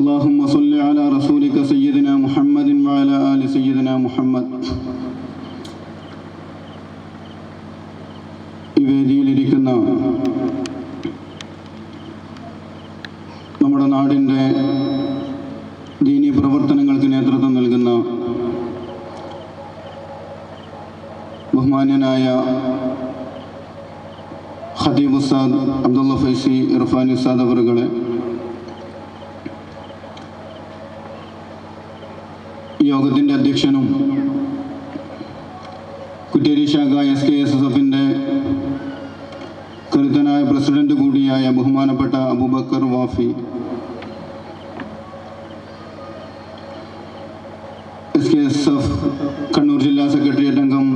اللهم صل على رسولك سيدنا محمد وعلى آل سيدنا محمد. ഈ വേദിയിലിരിക്കുന്ന നമ്മുടെ നാടിൻ്റെ ദീനീ പ്രവർത്തനങ്ങൾക്ക് നേതൃത്വം നൽകുന്ന ബഹുമാന്യനായ ഖതീബ് ഉസ്താദ് അബ്ദുള്ള ഫൈസി ഇർഫാനി ഉസ്താദ് അവറുകളെ, യോഗത്തിൻ്റെ അധ്യക്ഷനും കുറ്റേരി ശാഖ SKSSFൻ്റെ കരുത്തനായ പ്രസിഡന്റ് കൂടിയായ ബഹുമാനപ്പെട്ട അബൂബക്കർ വാഫി, SKSF കണ്ണൂർ ജില്ലാ സെക്രട്ടേറിയറ്റ് അംഗം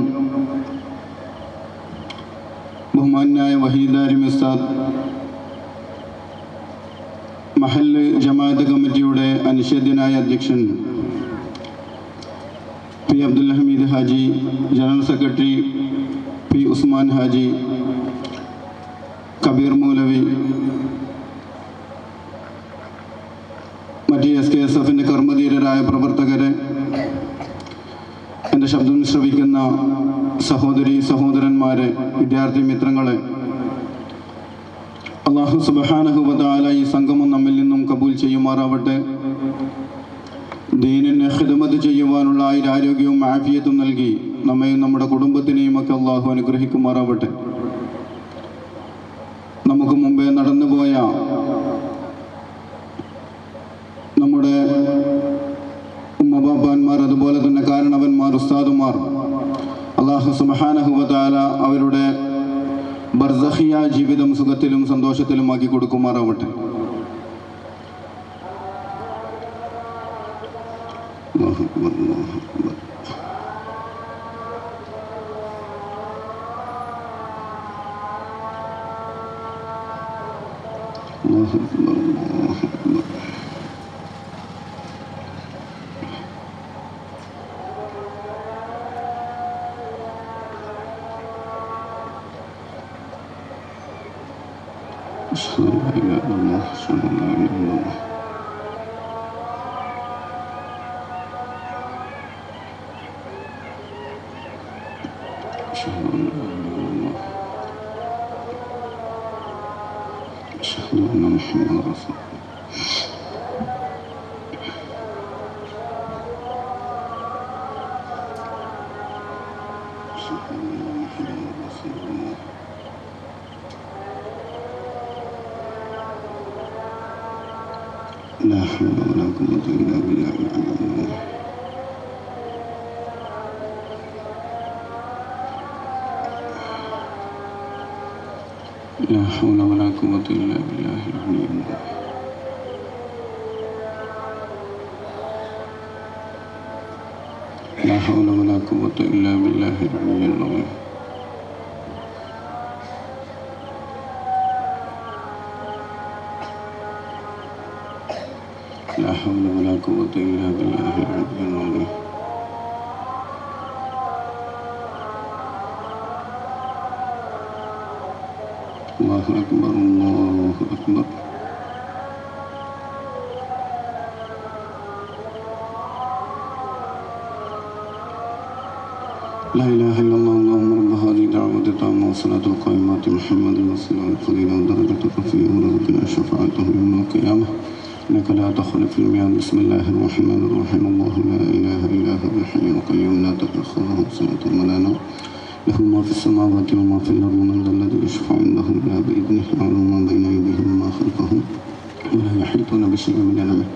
ബഹുമാനായ വഹീദ് ആരിമി ഉസ്താദ്, മഹല്ല് ജമാഅത്ത് കമ്മിറ്റിയുടെ അനിഷേധ്യനായ അധ്യക്ഷൻ P. Abdul Hameed Haji, general secretary P. Usman Haji, Kabeer Moulavi, മറ്റ് SKSFൻ്റെ കർമ്മധീരരായ പ്രവർത്തകരെ, എൻ്റെ ശബ്ദം ശ്രവിക്കുന്ന സഹോദരി സഹോദരന്മാരെ, വിദ്യാർത്ഥി മിത്രങ്ങളെ, അല്ലാഹു സുബ്ഹാനഹു വ തആല ഈ സംഗമം നമ്മിൽ നിന്നും കബൂൽ ചെയ്യുമാറാവട്ടെ. ദീനിനെ ഖിദ്മത്ത് ചെയ്യുവാനുള്ള ആരോഗ്യവും ആഫിയത്തും നൽകി നമ്മയും നമ്മുടെ കുടുംബത്തിനെയും ഒക്കെ അള്ളാഹു അനുഗ്രഹിക്കുമാറാവട്ടെ. നമുക്ക് മുമ്പേ നടന്നുപോയ നമ്മുടെ ഉമ്മബാപ്പാന്മാർ, അതുപോലെ തന്നെ കാരണവന്മാർ, ഉസ്താദുമാർ, അല്ലാഹു സുബ്ഹാനഹു വ തആല അവരുടെ ബർസഖിയ ജീവിതം സുഖത്തിലും സന്തോഷത്തിലും ആക്കി കൊടുക്കുമാറാവട്ടെ. അല്ലാഹു അക്ബർ, അല്ലാഹു അക്ബർ. അല്ലാഹു അക്ബർ, അല്ലാഹു അക്ബർ. അശ്ഹദു അല്ലാ ഇലാഹ ഇല്ലല്ലാഹ് അശ്ഹദു അല്ലാ ഇലാഹ ഇല്ലല്ലാഹ്. أشهد أن لا إله إلا الله. أشهد أن محمدا رسول الله. أشهد أن محمدا رسول الله. لا حول ولا قوة إلا بالله العلي العظيم. لا حول ولا قوة إلا بالله العلي العظيم. لا حول ولا قوة إلا بالله العلي العظيم. لا حول ولا قوة إلا بالله العلي العظيم. الله أكبر، الله أكبر. لا إله إلا الله. اللهم رب هذه الدعوة التامة والصلاة القائمة محمد رسول الله الفضيلة ودرجة الرفيع ورزقنا شفاعته يوم القيامة إنك لا تخلف الميعاد. بسم الله الرحمن الرحيم. الله لا إله إلا هو الحي القيوم لا تأخذه سنة ولا نوم له ما في السماوات وما في الأرض. من ذا الذي يشفع عنده إلا بإذنه يعلم ما بين أيديهم وما خلفهم ولا يحيطون بشيء من علمه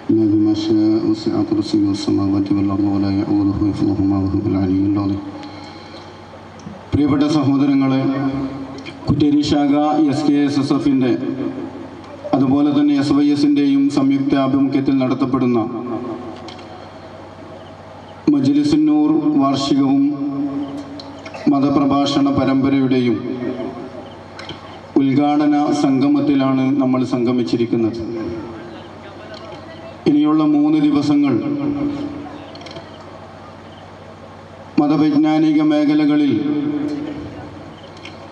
إلا بما شاء. وسع كرسيه السماوات والأرض ولا يؤوده حفظهما وهو العلي العظيم. പ്രിയപ്പെട്ട സഹോദരങ്ങളെ, കുറ്റേരി ശാഖ SKSSFൻ്റെ അതുപോലെ തന്നെ SYSൻ്റെയും സംയുക്ത ആഭിമുഖ്യത്തിൽ നടത്തപ്പെടുന്ന മജ്‌ലിസുന്നൂർ വാർഷികവും മതപ്രഭാഷണ പരമ്പരയുടെയും ഉദ്ഘാടന സംഗമത്തിലാണ് നമ്മൾ സംഗമിച്ചിരിക്കുന്നത്. ഇനിയുള്ള 3 ദിവസങ്ങൾ മതവൈജ്ഞാനിക മേഖലകളിൽ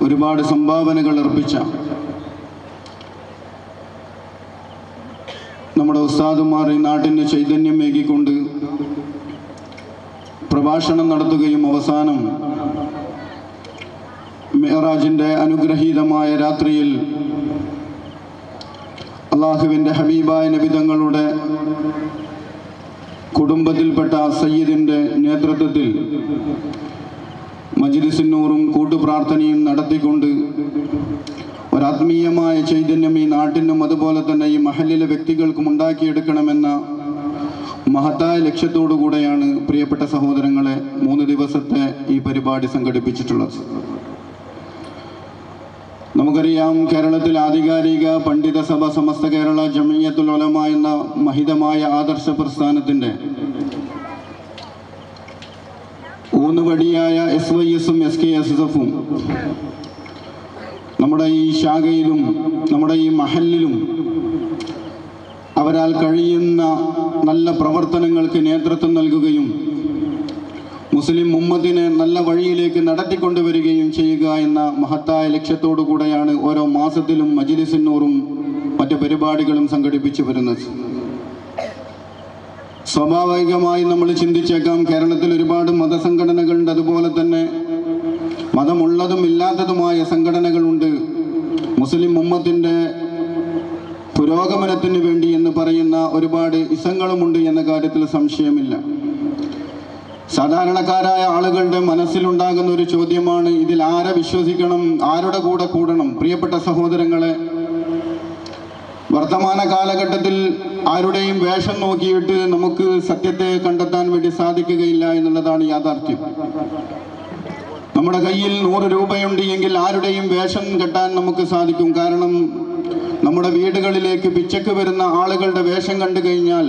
ഒരുപാട് സംഭാവനകൾ അർപ്പിച്ച നമ്മുടെ ഉസ്താദുമാർ ഈ നാട്ടിന് ചൈതന്യമേകിക്കൊണ്ട് പ്രഭാഷണം നടത്തുകയും അവസാനം മിഅ്റാജിൻ്റെ അനുഗ്രഹീതമായ രാത്രിയിൽ അള്ളാഹുവിൻ്റെ ഹബീബായ നബി തങ്ങളുടെ കുടുംബത്തിൽപ്പെട്ട സയ്യിദിൻ്റെ നേതൃത്വത്തിൽ മജ്ലിസുന്നൂറും കൂട്ടുപ്രാർത്ഥനയും നടത്തിക്കൊണ്ട് ഒരാത്മീയമായ ചൈതന്യം ഈ നാട്ടിനും അതുപോലെ തന്നെ ഈ മഹല്ലിലെ വ്യക്തികൾക്കും ഉണ്ടാക്കിയെടുക്കണമെന്ന മഹത്തായ ലക്ഷ്യത്തോടു കൂടെയാണ് പ്രിയപ്പെട്ട സഹോദരങ്ങളെ 3 ദിവസത്തെ ഈ പരിപാടി സംഘടിപ്പിച്ചിട്ടുള്ളത്. നമുക്കറിയാം, കേരളത്തിൽ ആധികാരിക പണ്ഡിത സഭ സമസ്ത കേരള ജമിയത്തുൽ ഉലമ എന്ന മഹിതമായ ആദർശ പ്രസ്ഥാനത്തിൻ്റെ ഊന്നുവടിയായ SYS-ഉം SKSSF-ഉം നമ്മുടെ ഈ ശാഖയിലും നമ്മുടെ ഈ മഹല്ലിലും അവരാൽ കഴിയുന്ന നല്ല പ്രവർത്തനങ്ങൾക്ക് നേതൃത്വം നൽകുകയും മുസ്ലിം ഉമ്മത്തിനെ നല്ല വഴിയിലേക്ക് നടത്തിക്കൊണ്ടുവരികയും ചെയ്യുക എന്ന മഹത്തായ ലക്ഷ്യത്തോടു കൂടെയാണ് ഓരോ മാസത്തിലും മജ്ലിസുന്നൂറും മറ്റ് പരിപാടികളും സംഘടിപ്പിച്ചു വരുന്നത്. സ്വാഭാവികമായി നമ്മൾ ചിന്തിച്ചേക്കാം, കേരളത്തിൽ ഒരുപാട് മതസംഘടനകളുണ്ട്, അതുപോലെ തന്നെ മതമുള്ളതും ഇല്ലാത്തതുമായ സംഘടനകളുണ്ട്. മുസ്ലിം ഉമ്മത്തിൻ്റെ പുരോഗമനത്തിന് വേണ്ടി എന്ന് പറയുന്ന ഒരുപാട് ഇസങ്ങളുമുണ്ട് എന്ന കാര്യത്തിൽ സംശയമില്ല. സാധാരണക്കാരായ ആളുകളുടെ മനസ്സിലുണ്ടാകുന്ന ഒരു ചോദ്യമാണ്, ഇതിൽ ആരെ വിശ്വസിക്കണം, ആരുടെ കൂടെ കൂടണം? പ്രിയപ്പെട്ട സഹോദരങ്ങളെ, വർത്തമാന കാലഘട്ടത്തിൽ ആരുടെയും വേഷം നോക്കിയിട്ട് നമുക്ക് സത്യത്തെ കണ്ടെത്താൻ വേണ്ടി സാധിക്കുകയില്ല എന്നുള്ളതാണ് യാഥാർത്ഥ്യം. നമ്മുടെ കയ്യിൽ 100 രൂപയുണ്ട് എങ്കിൽ ആരുടെയും വേഷം കെട്ടാൻ നമുക്ക് സാധിക്കും. കാരണം നമ്മുടെ വീടുകളിലേക്ക് പിച്ചക്ക് വരുന്ന ആളുകളുടെ വേഷം കണ്ടു കഴിഞ്ഞാൽ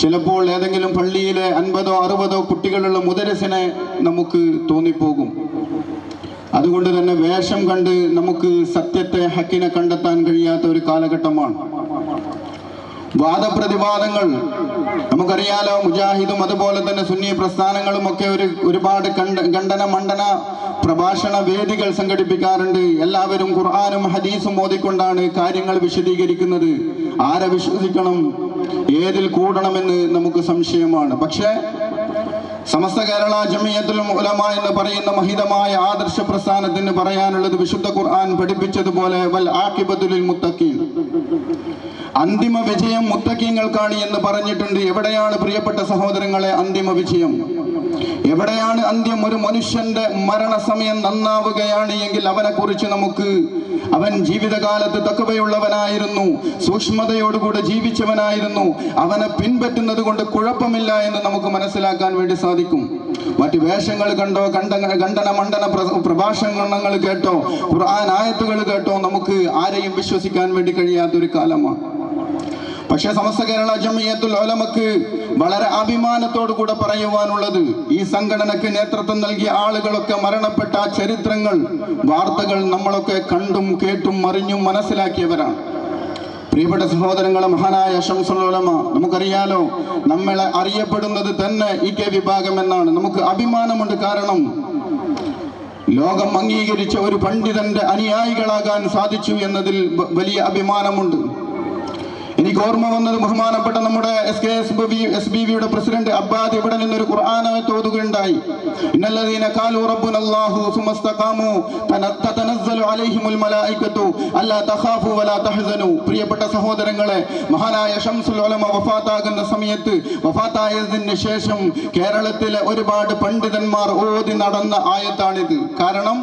ചിലപ്പോൾ ഏതെങ്കിലും പള്ളിയിലെ 50 60 കുട്ടികളുള്ള മുദരിസിനെ നമുക്ക് തോന്നിപ്പോകും. അതുകൊണ്ട് തന്നെ വേഷം കണ്ട് നമുക്ക് സത്യത്തെ, ഹക്കിനെ കണ്ടെത്താൻ കഴിയാത്ത ഒരു കാലഘട്ടമാണ്. വാദപ്രതിവാദങ്ങൾ നമുക്കറിയാലോ, മുജാഹിദും അതുപോലെ തന്നെ സുന്നി പ്രസ്ഥാനങ്ങളും ഒക്കെ ഒരുപാട് ഖണ്ഡന മണ്ഡന പ്രഭാഷണ വേദികൾ സംഘടിപ്പിക്കാറുണ്ട്. എല്ലാവരും ഖുർആനും ഹദീസും ഓതിക്കൊണ്ടാണ് കാര്യങ്ങൾ വിശദീകരിക്കുന്നത്. ആരെ വിശ്വസിക്കണം, ഏതിൽ കൂടണമെന്ന് നമുക്ക് സംശയമാണ്. പക്ഷേ സമസ്ത കേരള ജമിയത്തുൽ ഉലമ എന്ന് പറയുന്ന മഹിതമായ ആദർശ പ്രസ്ഥാനത്തിന് പറയാനുള്ളത്, വിശുദ്ധ ഖുർആൻ പഠിപ്പിച്ചതുപോലെ വൽ ആഖിബത്തു ലിൽ മുത്തഖീൻ, അന്തിമ വിജയം മുത്തഖീങ്ങൾക്കാണ് എന്ന് പറഞ്ഞിട്ടുണ്ട്. എവിടെയാണ് പ്രിയപ്പെട്ട സഹോദരങ്ങളെ അന്തിമ വിജയം? എവിടെയാണ് അന്ത്യം? ഒരു മനുഷ്യന്റെ മരണസമയം നന്നാവുകയാണ് എങ്കിൽ അവനെ കുറിച്ച് അവൻ ജീവിതകാലത്ത് തഖ്വയുള്ളവനായിരുന്നു, സൂക്ഷ്മതയോടുകൂടെ ജീവിച്ചവനായിരുന്നു, അവനെ പിൻപറ്റുന്നത് കൊണ്ട് കുഴപ്പമില്ല എന്ന് നമുക്ക് മനസ്സിലാക്കാൻ വേണ്ടി സാധിക്കും. മറ്റ് വേഷങ്ങൾ കണ്ടോ, ഖണ്ഡന മണ്ഡന പ്രഭാഷണങ്ങൾ കേട്ടോ, ഖുർആൻ ആയത്തുകൾ കേട്ടോ നമുക്ക് ആരെയും വിശ്വസിക്കാൻ വേണ്ടി കഴിയാത്തൊരു കാലമാണ്. പക്ഷേ സമസ്ത കേരള ജമിയത്തുൽ ഉലമക്ക് വളരെ അഭിമാനത്തോടു കൂടെ പറയുവാനുള്ളത്, ഈ സംഘടനയ്ക്ക് നേതൃത്വം നൽകിയ ആളുകളൊക്കെ മരണപ്പെട്ട ചരിത്രങ്ങൾ, വാർത്തകൾ നമ്മളൊക്കെ കണ്ടും കേട്ടും അറിഞ്ഞും മനസ്സിലാക്കിയവരാണ്. പ്രിയപ്പെട്ട സഹോദരങ്ങളെ, മഹാനായ ശംസുൽ ഉലമ, നമുക്കറിയാലോ, നമ്മളെ അറിയപ്പെടുന്നത് തന്നെ EK വിഭാഗം എന്നാണ്. നമുക്ക് അഭിമാനമുണ്ട്. കാരണം ലോകം അംഗീകരിച്ച ഒരു പണ്ഡിതന്റെ അനുയായികളാകാൻ സാധിച്ചു എന്നതിൽ വലിയ അഭിമാനമുണ്ട്. എനിക്ക് ഓർമ്മ വന്നത്, ബഹുമാനപ്പെട്ട നമ്മുടെ SBVയുടെ പ്രസിഡന്റ് അബ്ബാദ് ഇവിടെ നിന്നൊരു ഖുർആനായത്ത് ഓതുകയുണ്ടായി. ഇന്നല്ലദീന ഖാലൂ റബ്ബുനല്ലാഹു സുമസ്തഖാമു തതനസ്സലു അലൈഹിമുൽ മലായികതു അല്ലാ തഖാഫു വലാ തഹ്സനു. പ്രിയപ്പെട്ട സഹോദരങ്ങളെ, മഹാനായ ശംസുൽ ഉലമ വഫാത്താകുന്ന സമയത്ത്, വഫാത്തായതിന് ശേഷം കേരളത്തിലെ ഒരുപാട് പണ്ഡിതന്മാർ ഓതി നടന്ന ആയത്താണിത്. കാരണം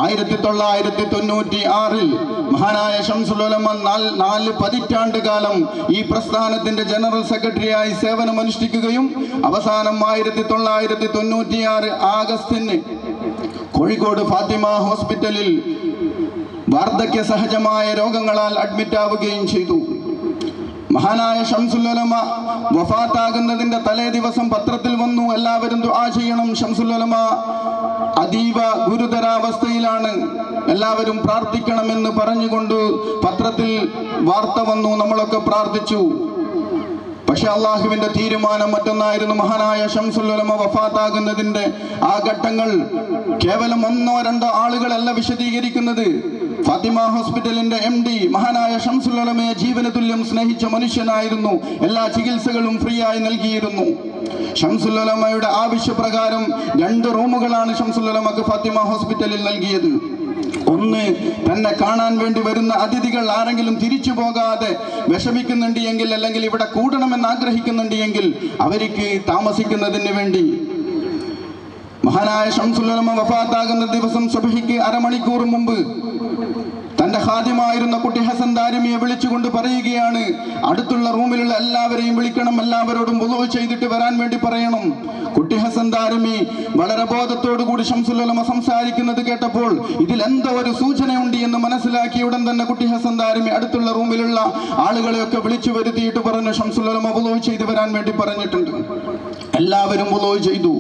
1996 മഹാനായ ശംസുൽ ഉലമ 4 പതിറ്റാണ്ട് കാലം ഈ പ്രസ്ഥാനത്തിന്റെ ജനറൽ സെക്രട്ടറിയായി സേവനമനുഷ്ഠിക്കുകയും അവസാനം 1996 ആഗസ്റ്റിന് കോഴിക്കോട് ഫാത്തിമ ഹോസ്പിറ്റലിൽ വാർദ്ധക്യ സഹജമായ രോഗങ്ങളാൽ അഡ്മിറ്റ് ആവുകയും ചെയ്തു. മഹാനായ ശംസുൽ ഉലമ വഫാത്താകുന്നതിന്റെ തലേ ദിവസം പത്രത്തിൽ വന്നു, എല്ലാവരും ദുആ ചെയ്യണം, ശംസുൽ ഉലമ അതീവ ഗുരുതരാവസ്ഥയിലാണ്, എല്ലാവരും പ്രാർത്ഥിക്കണമെന്ന് പറഞ്ഞുകൊണ്ട് പത്രത്തിൽ വാർത്ത വന്നു. നമ്മളൊക്കെ പ്രാർത്ഥിച്ചു. പക്ഷെ അള്ളാഹുവിന്റെ തീരുമാനം മറ്റൊന്നായിരുന്നു. മഹാനായ ശംസുൽ ഉലമ വഫാത്താകുന്നതിന്റെ ആ ഘട്ടങ്ങൾ കേവലം 1-2 ആളുകളല്ല വിശദീകരിക്കുന്നത്. ഫാത്തിമ ഹോസ്പിറ്റലിന്റെ MD മഹാനായ ഷംസുൽ ഉലമയെ ജീവന തുല്യം സ്നേഹിച്ച മനുഷ്യനായിരുന്നു. എല്ലാ ചികിത്സകളും ഫ്രീ ആയി നൽകിയിരുന്നു. ഷംസുൽ ഉലമയുടെ ആവശ്യപ്രകാരം 2 റൂമുകളാണ് ഷംസുൽ ഉലമക്ക് ഫാത്തിമ ഹോസ്പിറ്റലിൽ നൽകിയത്. ഒന്ന്, തന്നെ കാണാൻ വേണ്ടി വരുന്ന അതിഥികൾ ആരെങ്കിലും തിരിച്ചു പോകാതെ വിഷമിക്കുന്നുണ്ട് എങ്കിൽ, അല്ലെങ്കിൽ ഇവിടെ കൂടണമെന്ന് ആഗ്രഹിക്കുന്നുണ്ട് എങ്കിൽ അവർക്ക് താമസിക്കുന്നതിന് വേണ്ടി. മഹാനായ ഷംസുൽ ഉലമ വഫാത്താകുന്ന ദിവസം സുബ്ഹിക്ക് അരമണിക്കൂർ മുമ്പ് തന്റെ ഖാദിമായിരുന്ന കുട്ടി ഹസൻ ദാരിമിയെ വിളിച്ചുകൊണ്ട് പറയുകയാണ്, അടുത്തുള്ള റൂമിലുള്ള എല്ലാവരെയും വിളിക്കണം, എല്ലാവരോടും വുളൂ ചെയ്തിട്ട് വരാൻ വേണ്ടി പറയണം. കുട്ടി ഹസൻ ദാരിമി വളരെ ബോധത്തോടു കൂടി ഷംസുൽ ഉലമ സംസാരിക്കുന്നത് കേട്ടപ്പോൾ ഇതിൽ എന്തോ ഒരു സൂചനയുണ്ട് എന്ന് മനസ്സിലാക്കിയ ഉടൻ തന്നെ കുട്ടി ഹസൻ ദാരിമി അടുത്തുള്ള റൂമിലുള്ള ആളുകളെയൊക്കെ വിളിച്ചു വരുത്തിയിട്ട് പറഞ്ഞു, ഷംസുൽ ഉലമ വുളൂ ചെയ്ത് വരാൻ വേണ്ടി പറഞ്ഞിട്ടുണ്ട്. എല്ലാവരും വുളൂ ചെയ്തു.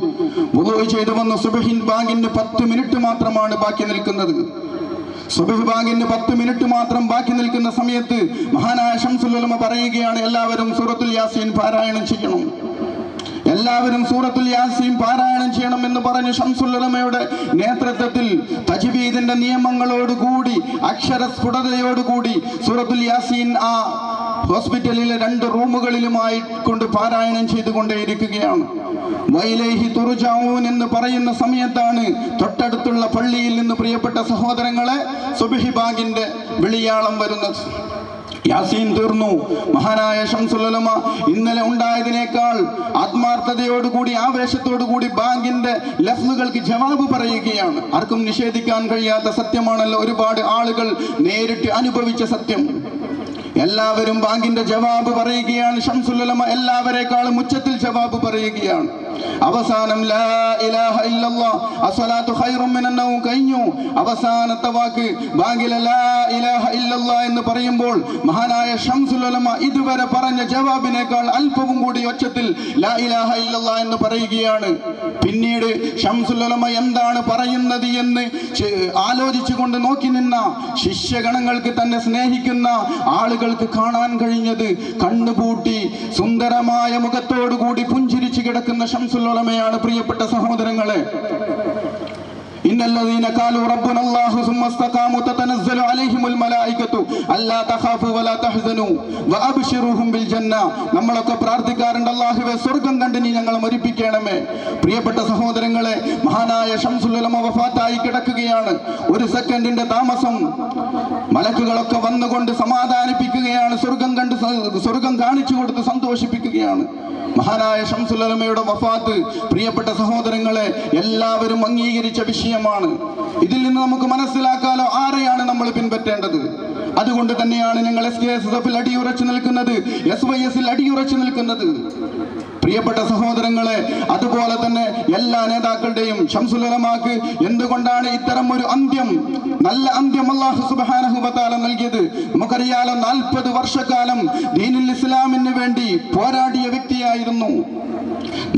വുളൂ ചെയ്തു വന്ന് സുബ്ഹിൻ ബാങ്കിന് 10 മിനിറ്റ് മാത്രമാണ് ബാക്കി നിൽക്കുന്നത്. സുബ്ഹ് ബാങ്കിന് 10 മിനിറ്റ് മാത്രം ബാക്കി നിൽക്കുന്ന സമയത്ത് മഹാനായ ഷംസുൽ ഉലമ പറയുകയാണ്, എല്ലാവരും സൂറത്തുൽ യാസീൻ പാരായണം ചെയ്യണം, എല്ലാവരും സൂറത്തുൽ യാസീൻ പാരായണം ചെയ്യണം എന്ന് പറഞ്ഞ് ഷംസുൽ ഉലമയുടെ നേതൃത്വത്തിൽ തജ്വീദിന്റെ നിയമങ്ങളോടുകൂടി അക്ഷരസ്ഫുടതയോടുകൂടി സൂറത്തുൽ യാസീൻ ആ ഹോസ്പിറ്റലിലെ 2 റൂമുകളിലുമായി കൊണ്ട് പാരായണം ചെയ്തുകൊണ്ടേയിരിക്കുകയാണ്. വൈലൈഹി തുർജഊൻ എന്ന് പറയുന്ന സമയത്താണ് തൊട്ടടുത്തുള്ള പള്ളിയിൽ നിന്ന് പ്രിയപ്പെട്ട സഹോദരങ്ങളെ സുബ്ഹി ബാങ്കിന്റെ വിളിയാളം വരുന്നത്. യാസീൻ തീർന്നു. മഹാനായ ഷംസുൽ ഉലമ ഇന്നലെ ഉണ്ടായതിനേക്കാൾ ആത്മാർത്ഥതയോടുകൂടി ആവേശത്തോടുകൂടി ബാങ്കിന്റെ ലഫ്ലുകൾക്ക് ജവാബ് പറയുകയാണ്. ആർക്കും നിഷേധിക്കാൻ കഴിയാത്ത സത്യമാണല്ലോ, ഒരുപാട് ആളുകൾ നേരിട്ട് അനുഭവിച്ച സത്യം. എല്ലാവരും ബാങ്കിന്റെ ജവാബ് പറയുകയാണ്. ഷംസുൽ ഉലമ എല്ലാവരെക്കാളും ഉച്ചത്തിൽ ജവാബ് പറയുകയാണ്. അവസാനം ലാ ഇലാഹ ഇല്ലല്ലാഹ് അസ്സലാത്തു ഖൈറും മിനൻ നൗം കഴിഞ്ഞു. അവസാനത്തെ വാക്ക് ബാങ്കിലെ ലാ ഇലാഹ ഇല്ലല്ലാഹ് എന്ന് പറയുമ്പോൾ മഹാനായ ഷംസുൽ ഉലമ ഇതുവരെ പറഞ്ഞ ജവാബിനേക്കാൾ അല്പവും കൂടി ഒച്ചത്തിൽ ലാ ഇലാഹ ഇല്ലല്ലാഹ് എന്ന് പറയുകയാണ്. പിന്നീട് ഷംസുൽ ഉലമ എന്താണ് പറയുന്നത് എന്ന് ആലോചിച്ചുകൊണ്ട് നോക്കി നിന്ന ശിഷ്യഗണങ്ങൾക്ക്, തന്നെ സ്നേഹിക്കുന്ന ആളുകൾക്ക് കാണാൻ കഴിഞ്ഞത് കണ്ണുപൂട്ടി സുന്ദരമായ മുഖത്തോടുകൂടി പുഞ്ചിരിച്ചു കിടക്കുന്ന ഷംസുൽ ഉലമയാണ്. പ്രിയപ്പെട്ട സഹോദരങ്ങളെ, ഇന്നല്ലദീന ഖാലു റബ്ബുന അല്ലാഹു സുമ്മ ഇസ്തഖാമു തതനസ്സലു അലൈഹിമുൽ മലായികതു അല്ലാ തഖാഫു വലാ തഹ്സനു വഅബ്ശിറുഹും ബിൽ ജന്ന. നമ്മളൊക്കെ പ്രാർത്ഥിക്കാറുണ്ട്, അല്ലാഹുവേ സ്വർഗ്ഗം കണ്ട് നീ ഞങ്ങളെ മരിപ്പിക്കണമേ. പ്രിയപ്പെട്ട സഹോദരങ്ങളെ, മഹാനായ ഷംസുൽ ഉലമ വഫാത്തായി കിടക്കുകയാണ്. ഒരു സെക്കൻഡിന്റെ താമസം മലക്കുകളൊക്കെ വന്നുകൊണ്ട് സമാധാനിപ്പിക്കുകയാണ്, സ്വർഗ്ഗം കാണിച്ചു കൊടുത്ത് സന്തോഷിപ്പിക്കുകയാണ്. മഹാനായ ഷംസുൽ ഉലമയുടെ വഫാത്ത് പ്രിയപ്പെട്ട സഹോദരങ്ങളെ എല്ലാവരും അംഗീകരിച്ച വിഷയമാണ്. ഇതിൽ നിന്ന് നമുക്ക് മനസ്സിലാക്കാലോ ആരെയാണ് നമ്മൾ പിൻപറ്റേണ്ടത്. അതുകൊണ്ട് തന്നെയാണ് ഞങ്ങൾ SKSF അടിയുറച്ചു നിൽക്കുന്നത്, SYS അടിയുറച്ചു നിൽക്കുന്നത്. പ്രിയപ്പെട്ട സഹോദരങ്ങളെ, അതുപോലെ തന്നെ എല്ലാ നേതാക്കളുടെയും ഷംസുൽ ഉലമാക്ക് എന്തുകൊണ്ടാണ് ഇത്തരം ഒരു അന്ത്യം, നല്ല അന്ത്യം അല്ലാഹു സുബ്ഹാനഹു വ തആല നൽകിയത്? നമുക്കറിയാലോ, 40 വർഷക്കാലം ദീനുൽ ഇസ്ലാമിന് വേണ്ടി പോരാടിയ വ്യക്തിയായിരുന്നു.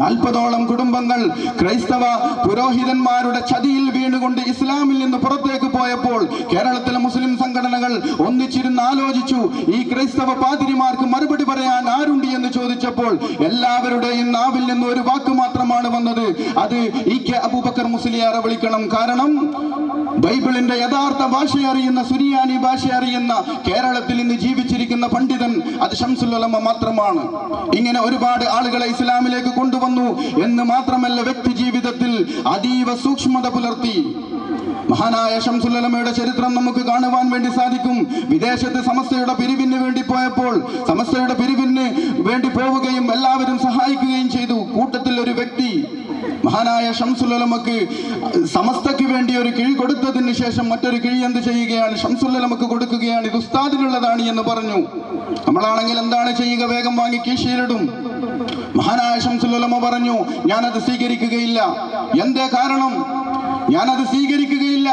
40ഓളം കുടുംബങ്ങൾ ക്രൈസ്തവ പുരോഹിതന്മാരുടെ ചതിയിൽ വീണുകൊണ്ട് ഇസ്ലാമിൽ നിന്ന് പുറത്തേക്ക് പോയപ്പോൾ കേരളത്തിലെ മുസ്ലിം സംഘടനകൾ ഒന്നിച്ചിരുന്ന് ആലോചിച്ചു, ഈ ക്രൈസ്തവ പാതിരിമാർക്ക് മറുപടി പറയാൻ ആരുണ്ട് എന്ന് ചോദിച്ചപ്പോൾ എല്ലാവരുടെയും നാവിൽ നിന്ന് ഒരു വാക്ക് മാത്രമാണ് വന്നത്, അത് EK അബൂബക്കർ മുസ്ലിയാരെ വിളിക്കണം. കാരണം ബൈബിളിന്റെ യഥാർത്ഥ ഭാഷ അറിയുന്ന, സുരിയാനി ഭാഷ അറിയുന്ന കേരളത്തിൽ ഇന്ന് ജീവിച്ചിരിക്കുന്ന പണ്ഡിതൻ അത് ഷംസുൽ ഉലമ മാത്രമാണ്. ഇങ്ങനെ ഒരുപാട് ആളുകളെ ഇസ്ലാമിലേക്ക് കൊണ്ടുവന്നു എന്ന് മാത്രമല്ല, വ്യക്തി ജീവിതത്തിൽ അതീവ സൂക്ഷ്മത പുലർത്തി. മഹാനായ ഷംസുൽ ഉലമയുടെ ചരിത്രം നമുക്ക് കാണുവാൻ വേണ്ടി സാധിക്കും. വിദേശത്ത് സമസ്തയുടെ പിരിവിന് വേണ്ടി പോയപ്പോൾ സമസ്തയുടെ പിരിവിന് വേണ്ടി പോവുകയും എല്ലാവരും സഹായിക്കുകയും ചെയ്തു. കൂട്ടത്തിൽ ഒരു വ്യക്തി മഹാനായ ഷംസുൽ ഉലമക്ക് സമസ്തയ്ക്ക് വേണ്ടി ഒരു കിഴി കൊടുത്തതിന് ശേഷം മറ്റൊരു കിഴി എന്ത് ചെയ്യുകയാണ്, ഷംസുൽ ഉലമക്ക് കൊടുക്കുകയാണ്. ഇത് ഉസ്താദിനുള്ളതാണ് എന്ന് പറഞ്ഞു. നമ്മളാണെങ്കിൽ എന്താണ് ചെയ്യുക, വേഗം വാങ്ങി കീശയിലിടും. മഹാനായ ഷംസുൽ ഉലമ പറഞ്ഞു, ഞാനത് സ്വീകരിക്കുകയില്ല. എന്തേ കാരണം? ഞാനത് സ്വീകരിക്കുകയില്ല.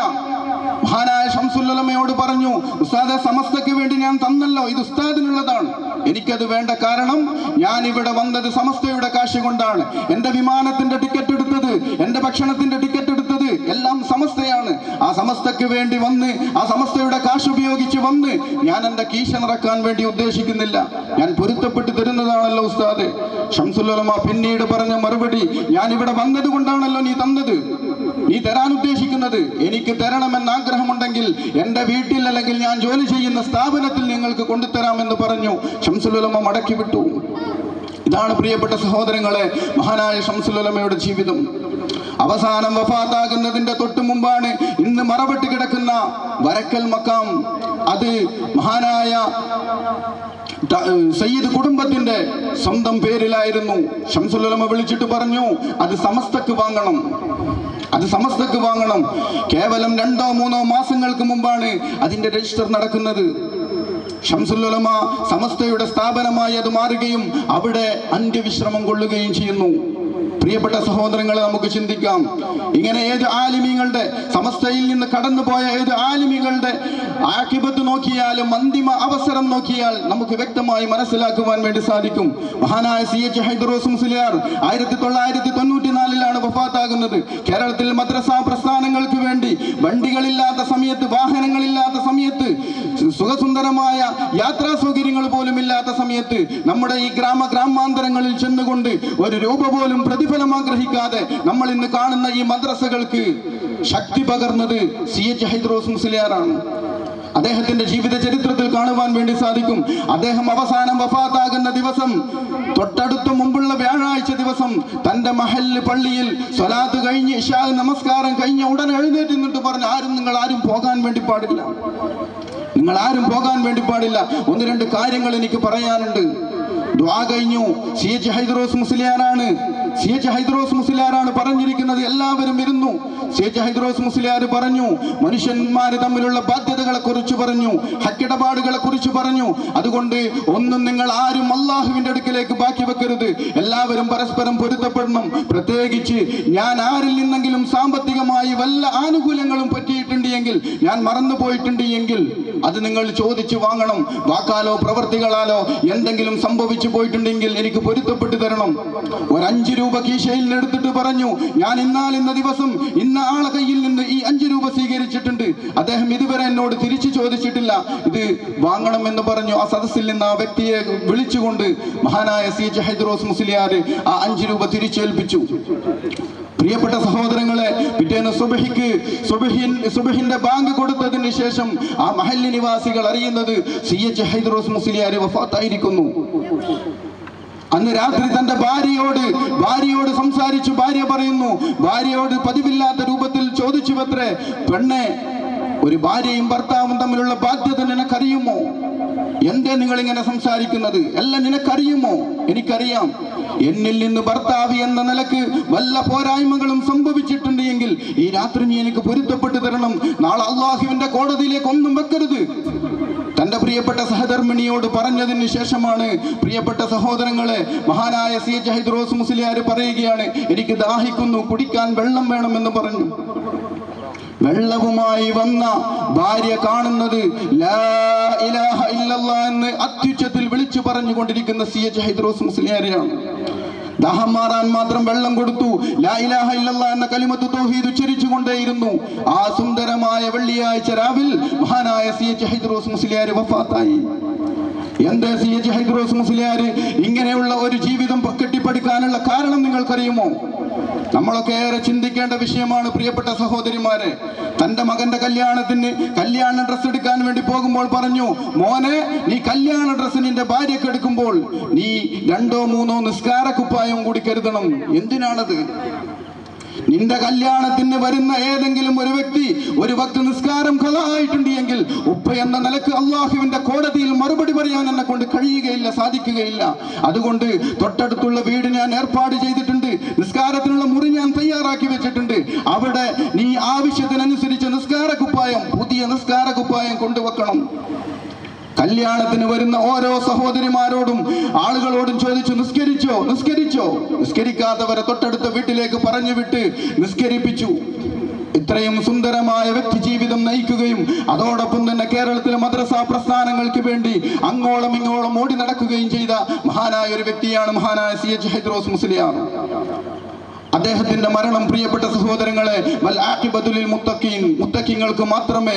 മഹാനായ ഷംസുൽ ഉലമയോട് പറഞ്ഞു, ഉസ്താദെ, സമസ്തയ്ക്ക് വേണ്ടി ഞാൻ തന്നല്ലോ, ഇത് ഉസ്താദിനുള്ളതാണ്, എനിക്കത് വേണ്ട. കാരണം ഞാൻ ഇവിടെ വന്നത് സമസ്തയുടെ കാശ് കൊണ്ടാണ്. എന്റെ വിമാനത്തിന്റെ ടിക്കറ്റ് എടുത്തത്, എന്റെ ഭക്ഷണത്തിന്റെ ടിക്കറ്റ് എടുത്തത് എല്ലാം സമസ്തയാണ്. ആ സമസ്തയ്ക്ക് വേണ്ടി വന്ന്, ആ സമസ്തയുടെ കാശ് ഉപയോഗിച്ച് വന്ന് ഞാൻ എന്റെ കീശ നിറക്കാൻ വേണ്ടി ഉദ്ദേശിക്കുന്നില്ല. ഞാൻ പൊരുത്തപ്പെട്ട് തരുന്നതാണല്ലോ ഉസ്താദെ. ഷംസുൽ ഉലമ പിന്നീട് പറഞ്ഞ മറുപടി, ഞാൻ ഇവിടെ വന്നത് കൊണ്ടാണല്ലോ നീ തന്നത്. നീ തരാൻ ഉദ്ദേശിക്കുന്നത്? എനിക്ക് തരണമെന്ന് ആഗ്രഹമുണ്ടെങ്കിൽ എൻ്റെ വീട്ടിൽ അല്ലെങ്കിൽ ഞാൻ ജോലി ചെയ്യുന്ന സ്ഥാപനത്തിൽ നിങ്ങൾക്ക് കൊണ്ടുതരാമെന്ന് പറഞ്ഞു ശംസുൽ ഉലമ മടക്കി വിട്ടു. ഇതാണ് പ്രിയപ്പെട്ട സഹോദരങ്ങളെ മഹാനായ ശംസുൽ ഉലമയുടെ ജീവിതം. അവസാനം വഫാത്താകുന്നതിന്റെ തൊട്ടു മുമ്പാണ് ഇന്ന് മറവിട്ട് കിടക്കുന്ന വരക്കൽ മക്കാം. അത് മഹാനായ സയ്യിദ് കുടുംബത്തിന്റെ സ്വന്തം പേരിലായിരുന്നു. ശംസുൽ ഉലമ വിളിച്ചിട്ട് പറഞ്ഞു, അത് സമസ്തക്ക് വാങ്ങണം, അത് സമസ്തക്ക് വാങ്ങണം. കേവലം 2-3 മാസങ്ങൾക്ക് മുമ്പാണ് അതിന്റെ രജിസ്റ്റർ നടക്കുന്നത്. ശംസുൽ ഉലമ സമസ്തയുടെ സ്ഥാപനമായി അത് മാറുകയും അവിടെ അന്ത്യവിശ്രമം കൊള്ളുകയും ചെയ്യുന്നു. പ്രിയപ്പെട്ട സഹോദരങ്ങളെ, നമുക്ക് ചിന്തിക്കാം, ഇങ്ങനെ ഏത് ആലിമീങ്ങളുടെ, സമസ്തയിൽ നിന്ന് കടന്നുപോയ ഏത് ആലിമീങ്ങളുടെ ആഖിബത്ത് നോക്കിയാലും അന്തിമ അവസരം നോക്കിയാൽ നമുക്ക് വ്യക്തമായി മനസ്സിലാക്കുവാൻ വേണ്ടി സാധിക്കും. മഹാനായ CH ഹൈദറോസ് മുസ്ലിയാർ 1994 വഫാത്താകുന്നത്. കേരളത്തിൽ മദ്രസ പ്രസ്ഥാനങ്ങൾക്ക് വേണ്ടി വണ്ടികളില്ലാത്ത സമയത്ത്, വാഹനങ്ങളില്ലാത്ത സമയത്ത്, സുഖസുന്ദരമായ യാത്രാ സൗകര്യങ്ങൾ പോലും ഇല്ലാത്ത സമയത്ത് നമ്മുടെ ഈ ഗ്രാമാന്തരങ്ങളിൽ ചെന്നുകൊണ്ട് ഒരു രൂപ പോലും പ്രതിഫലം ആഗ്രഹിക്കാതെ നമ്മൾ ഇന്ന് കാണുന്ന ഈ മദ്രസകൾക്ക് ശക്തി പകർന്നത് CH ഹൈദറോസ് മുസ്ലിയാറാണ്. അദ്ദേഹത്തിന്റെ ജീവിത ചരിത്രത്തിൽ കാണുവാൻ വേണ്ടി സാധിക്കും. അദ്ദേഹം അവസാനം വഫാത്താകുന്ന ദിവസം, തൊട്ടടുത്ത മുമ്പുള്ള വ്യാഴാഴ്ച ദിവസം തന്റെ മഹല്ല് പള്ളിയിൽ സ്വലാത്ത് കഴിഞ്ഞ് ഇശാ നമസ്കാരം കഴിഞ്ഞ ഉടനെ എഴുന്നേറ്റ് നിന്നിട്ട് പറഞ്ഞു, നിങ്ങൾ ആരും പോകാൻ വേണ്ടി പാടില്ല, നിങ്ങൾ ആരും പോകാൻ വേണ്ടി പാടില്ല. 1-2 കാര്യങ്ങൾ എനിക്ക് പറയാനുണ്ട്. ദുആ കഴിഞ്ഞു. CH ഹൈദറോസ് മുസ്ലിയാറാണ് പറഞ്ഞിരിക്കുന്നത്. എല്ലാവരും ഇരുന്നു. CH ഹൈദറോസ് മുസ്ലിയാർ പറഞ്ഞു, മനുഷ്യന്മാര് തമ്മിലുള്ള ബാധ്യതകളെ കുറിച്ച് പറഞ്ഞു, ഹക്കിടപാടുകളെ കുറിച്ച് പറഞ്ഞു. അതുകൊണ്ട് ഒന്നും നിങ്ങൾ ആരും അള്ളാഹുവിന്റെ അടുക്കലേക്ക് ബാക്കി വെക്കരുത്, എല്ലാവരും പരസ്പരം പൊരുത്തപ്പെടണം. പ്രത്യേകിച്ച് ഞാൻ ആരിൽ നിന്നെങ്കിലും സാമ്പത്തികമായി വല്ല ആനുകൂല്യങ്ങളും പറ്റിയിട്ടുണ്ട് എങ്കിൽ, ഞാൻ മറന്നു പോയിട്ടുണ്ട് എങ്കിൽ അത് നിങ്ങൾ ചോദിച്ചു വാങ്ങണം. വാക്കാലോ പ്രവർത്തികളാലോ എന്തെങ്കിലും സംഭവിച്ചു പോയിട്ടുണ്ടെങ്കിൽ എനിക്ക് പൊരുത്തപ്പെട്ടു തരണം. ഒരു 5 രൂപ കീശയിൽ എടുത്തിട്ട് പറഞ്ഞു, ഞാൻ ഇന്ന ദിവസം ഇന്ന ആളെ കയ്യിൽ നിന്ന് ഈ 5 രൂപ സ്വീകരിച്ചിട്ടുണ്ട്, അദ്ദേഹം ഇതുവരെ എന്നോട് തിരിച്ചു ചോദിച്ചിട്ടില്ല, ഇത് വാങ്ങണം എന്ന് പറഞ്ഞു. ആ സദസ്സിൽ നിന്ന് ആ വ്യക്തിയെ വിളിച്ചുകൊണ്ട് മഹാനായ CH ഹൈദറോസ് മുസ്ലിയാർ ആ 5 രൂപ തിരിച്ചേൽപ്പിച്ചു. പ്രിയപ്പെട്ട സഹോദരങ്ങളെ, പിറ്റേന്ന് സുബഹിന്റെ ബാങ്ക് കൊടുത്തതിന് ശേഷം ആ മഹല്ല് നിവാസികൾ അറിയുന്നത് CH ഹൈദറോസ് മുസ്ലിയാർ വഫാത്തായിരിക്കുന്നു. അന്ന് രാത്രി തന്റെ ഭാര്യയോട് സംസാരിച്ചു. ഭാര്യ പറയുന്നു, ഭാര്യയോട് പതിവില്ലാത്ത രൂപത്തിൽ ചോദിച്ചുവത്രേ, പെണ്ണെ, ഒരു ഭാര്യയും ഭർത്താവും തമ്മിലുള്ള ബാധ്യത നിനക്കറിയുമോ? എന്തേ നിങ്ങൾ ഇങ്ങനെ സംസാരിക്കുന്നത്? എല്ലാം നിനക്കറിയുമോ? എനിക്കറിയാം. എന്നിൽ നിന്ന് ഭർത്താവ് എന്ന നിലക്ക് വല്ല പോരായ്മകളും സംഭവിച്ചിട്ടുണ്ട് എങ്കിൽ ഈ രാത്രി നീ എനിക്ക് പൊരുത്തപ്പെട്ടു തരണം. നാളെ അള്ളാഹുവിന്റെ കോടതിയിലേക്ക് ഒന്നും വെക്കരുത്. തന്റെ പ്രിയപ്പെട്ട സഹധർമ്മിണിയോട് പറഞ്ഞതിന് ശേഷമാണ്, പ്രിയപ്പെട്ട സഹോദരങ്ങളെ, മഹാനായ CH ഹൈദറോസ് മുസ്ലിയാർ പറയുകയാണ്, എനിക്ക് ദാഹിക്കുന്നു, കുടിക്കാൻ വെള്ളം വേണമെന്ന് പറഞ്ഞു. വെള്ളവുമായി വന്ന ഭാര്യ കാണുന്നത് ലാ ഇലാഹ ഇല്ലല്ലാഹ് എന്ന് അത്യുച്ചത്തിൽ വിളിച്ചു പറഞ്ഞുകൊണ്ടിരിക്കുന്ന CH ഹൈദറോസ് മുസ്ലിയാരെയാണ്. ദാഹം മാറാൻ മാത്രം വെള്ളം കൊടുത്തു. ലാ ഇലാഹ ഇല്ലല്ലാഹ് എന്ന കലിമത്ത് തൗഹീദ് ഉച്ചരിച്ചു കൊണ്ടേയിരുന്നു. ആ സുന്ദരമായ വെള്ളിയാഴ്ച രാവിൽ മഹാനായ CH ഹൈദറോസ് മുസ്ലിയാർ വഫാത്തായി. എന്തേ CH ഹൈദറോസ് മുസ്ലിയാർ ഇങ്ങനെയുള്ള ഒരു ജീവിതം കെട്ടിപ്പടുക്കാനുള്ള കാരണം നിങ്ങൾക്കറിയുമോ? നമ്മളൊക്കെ ഏറെ ചിന്തിക്കേണ്ട വിഷയമാണ് പ്രിയപ്പെട്ട സഹോദരിമാരെ. തന്റെ മകന്റെ കല്യാണ ഡ്രസ് എടുക്കാൻ വേണ്ടി പോകുമ്പോൾ പറഞ്ഞു, മോനെ, നീ കല്യാണ ഡ്രസ് നിന്റെ ഭാര്യക്ക് എടുക്കുമ്പോൾ നീ 2-3 നിസ്കാര കുപ്പായം കൂടി കരുതണം. എന്തിനാണത്? നിന്റെ കല്യാണത്തിന് വരുന്ന ഏതെങ്കിലും ഒരു വ്യക്തി ഒരു വക്ത് നിസ്കാരം ഖളായിട്ടുണ്ട് എങ്കിൽ ഉപ്പ എന്ന നിലക്ക് അള്ളാഹുവിന്റെ കോടതിയിൽ മറുപടി പറയാൻ എന്നെ കൊണ്ട് കഴിയുകയില്ല, സാധിക്കുകയില്ല. അതുകൊണ്ട് തൊട്ടടുത്തുള്ള വീട് ഞാൻ ഏർപ്പാട് ചെയ്തിട്ടുണ്ട്, നിസ്കാരത്തിനുള്ള മുറി ഞാൻ തയ്യാറാക്കി വെച്ചിട്ടുണ്ട്. അവിടെ നീ ആവശ്യത്തിനനുസരിച്ച് പുതിയ നിസ്കാര കുപ്പായം കൊണ്ടുവെക്കണം. കല്യാണത്തിന് വരുന്ന ഓരോ സഹോദരിമാരോടും ആളുകളോടും ചോദിച്ചു, നിസ്കരിച്ചോ? നിസ്കരിക്കാത്തവരെ തൊട്ടടുത്ത വീട്ടിലേക്ക് പറഞ്ഞു വിട്ട് നിസ്കരിപ്പിച്ചു. ഇത്രയും സുന്ദരമായ വ്യക്തി ജീവിതം നയിക്കുകയും അതോടൊപ്പം തന്നെ കേരളത്തിലെ മദ്രസ പ്രസ്ഥാനങ്ങൾക്ക് വേണ്ടി അങ്ങോളം ഇങ്ങോളം ഓടി നടക്കുകയും ചെയ്ത മഹാനായ ഒരു വ്യക്തിയാണ് മഹാനായ CH ഹൈദറോസ് മുസ്ലിയാർ. അദ്ദേഹത്തിന്റെ മരണം, പ്രിയപ്പെട്ട സഹോദരങ്ങളെ, മുത്തഖീങ്ങൾക്ക് മാത്രമേ,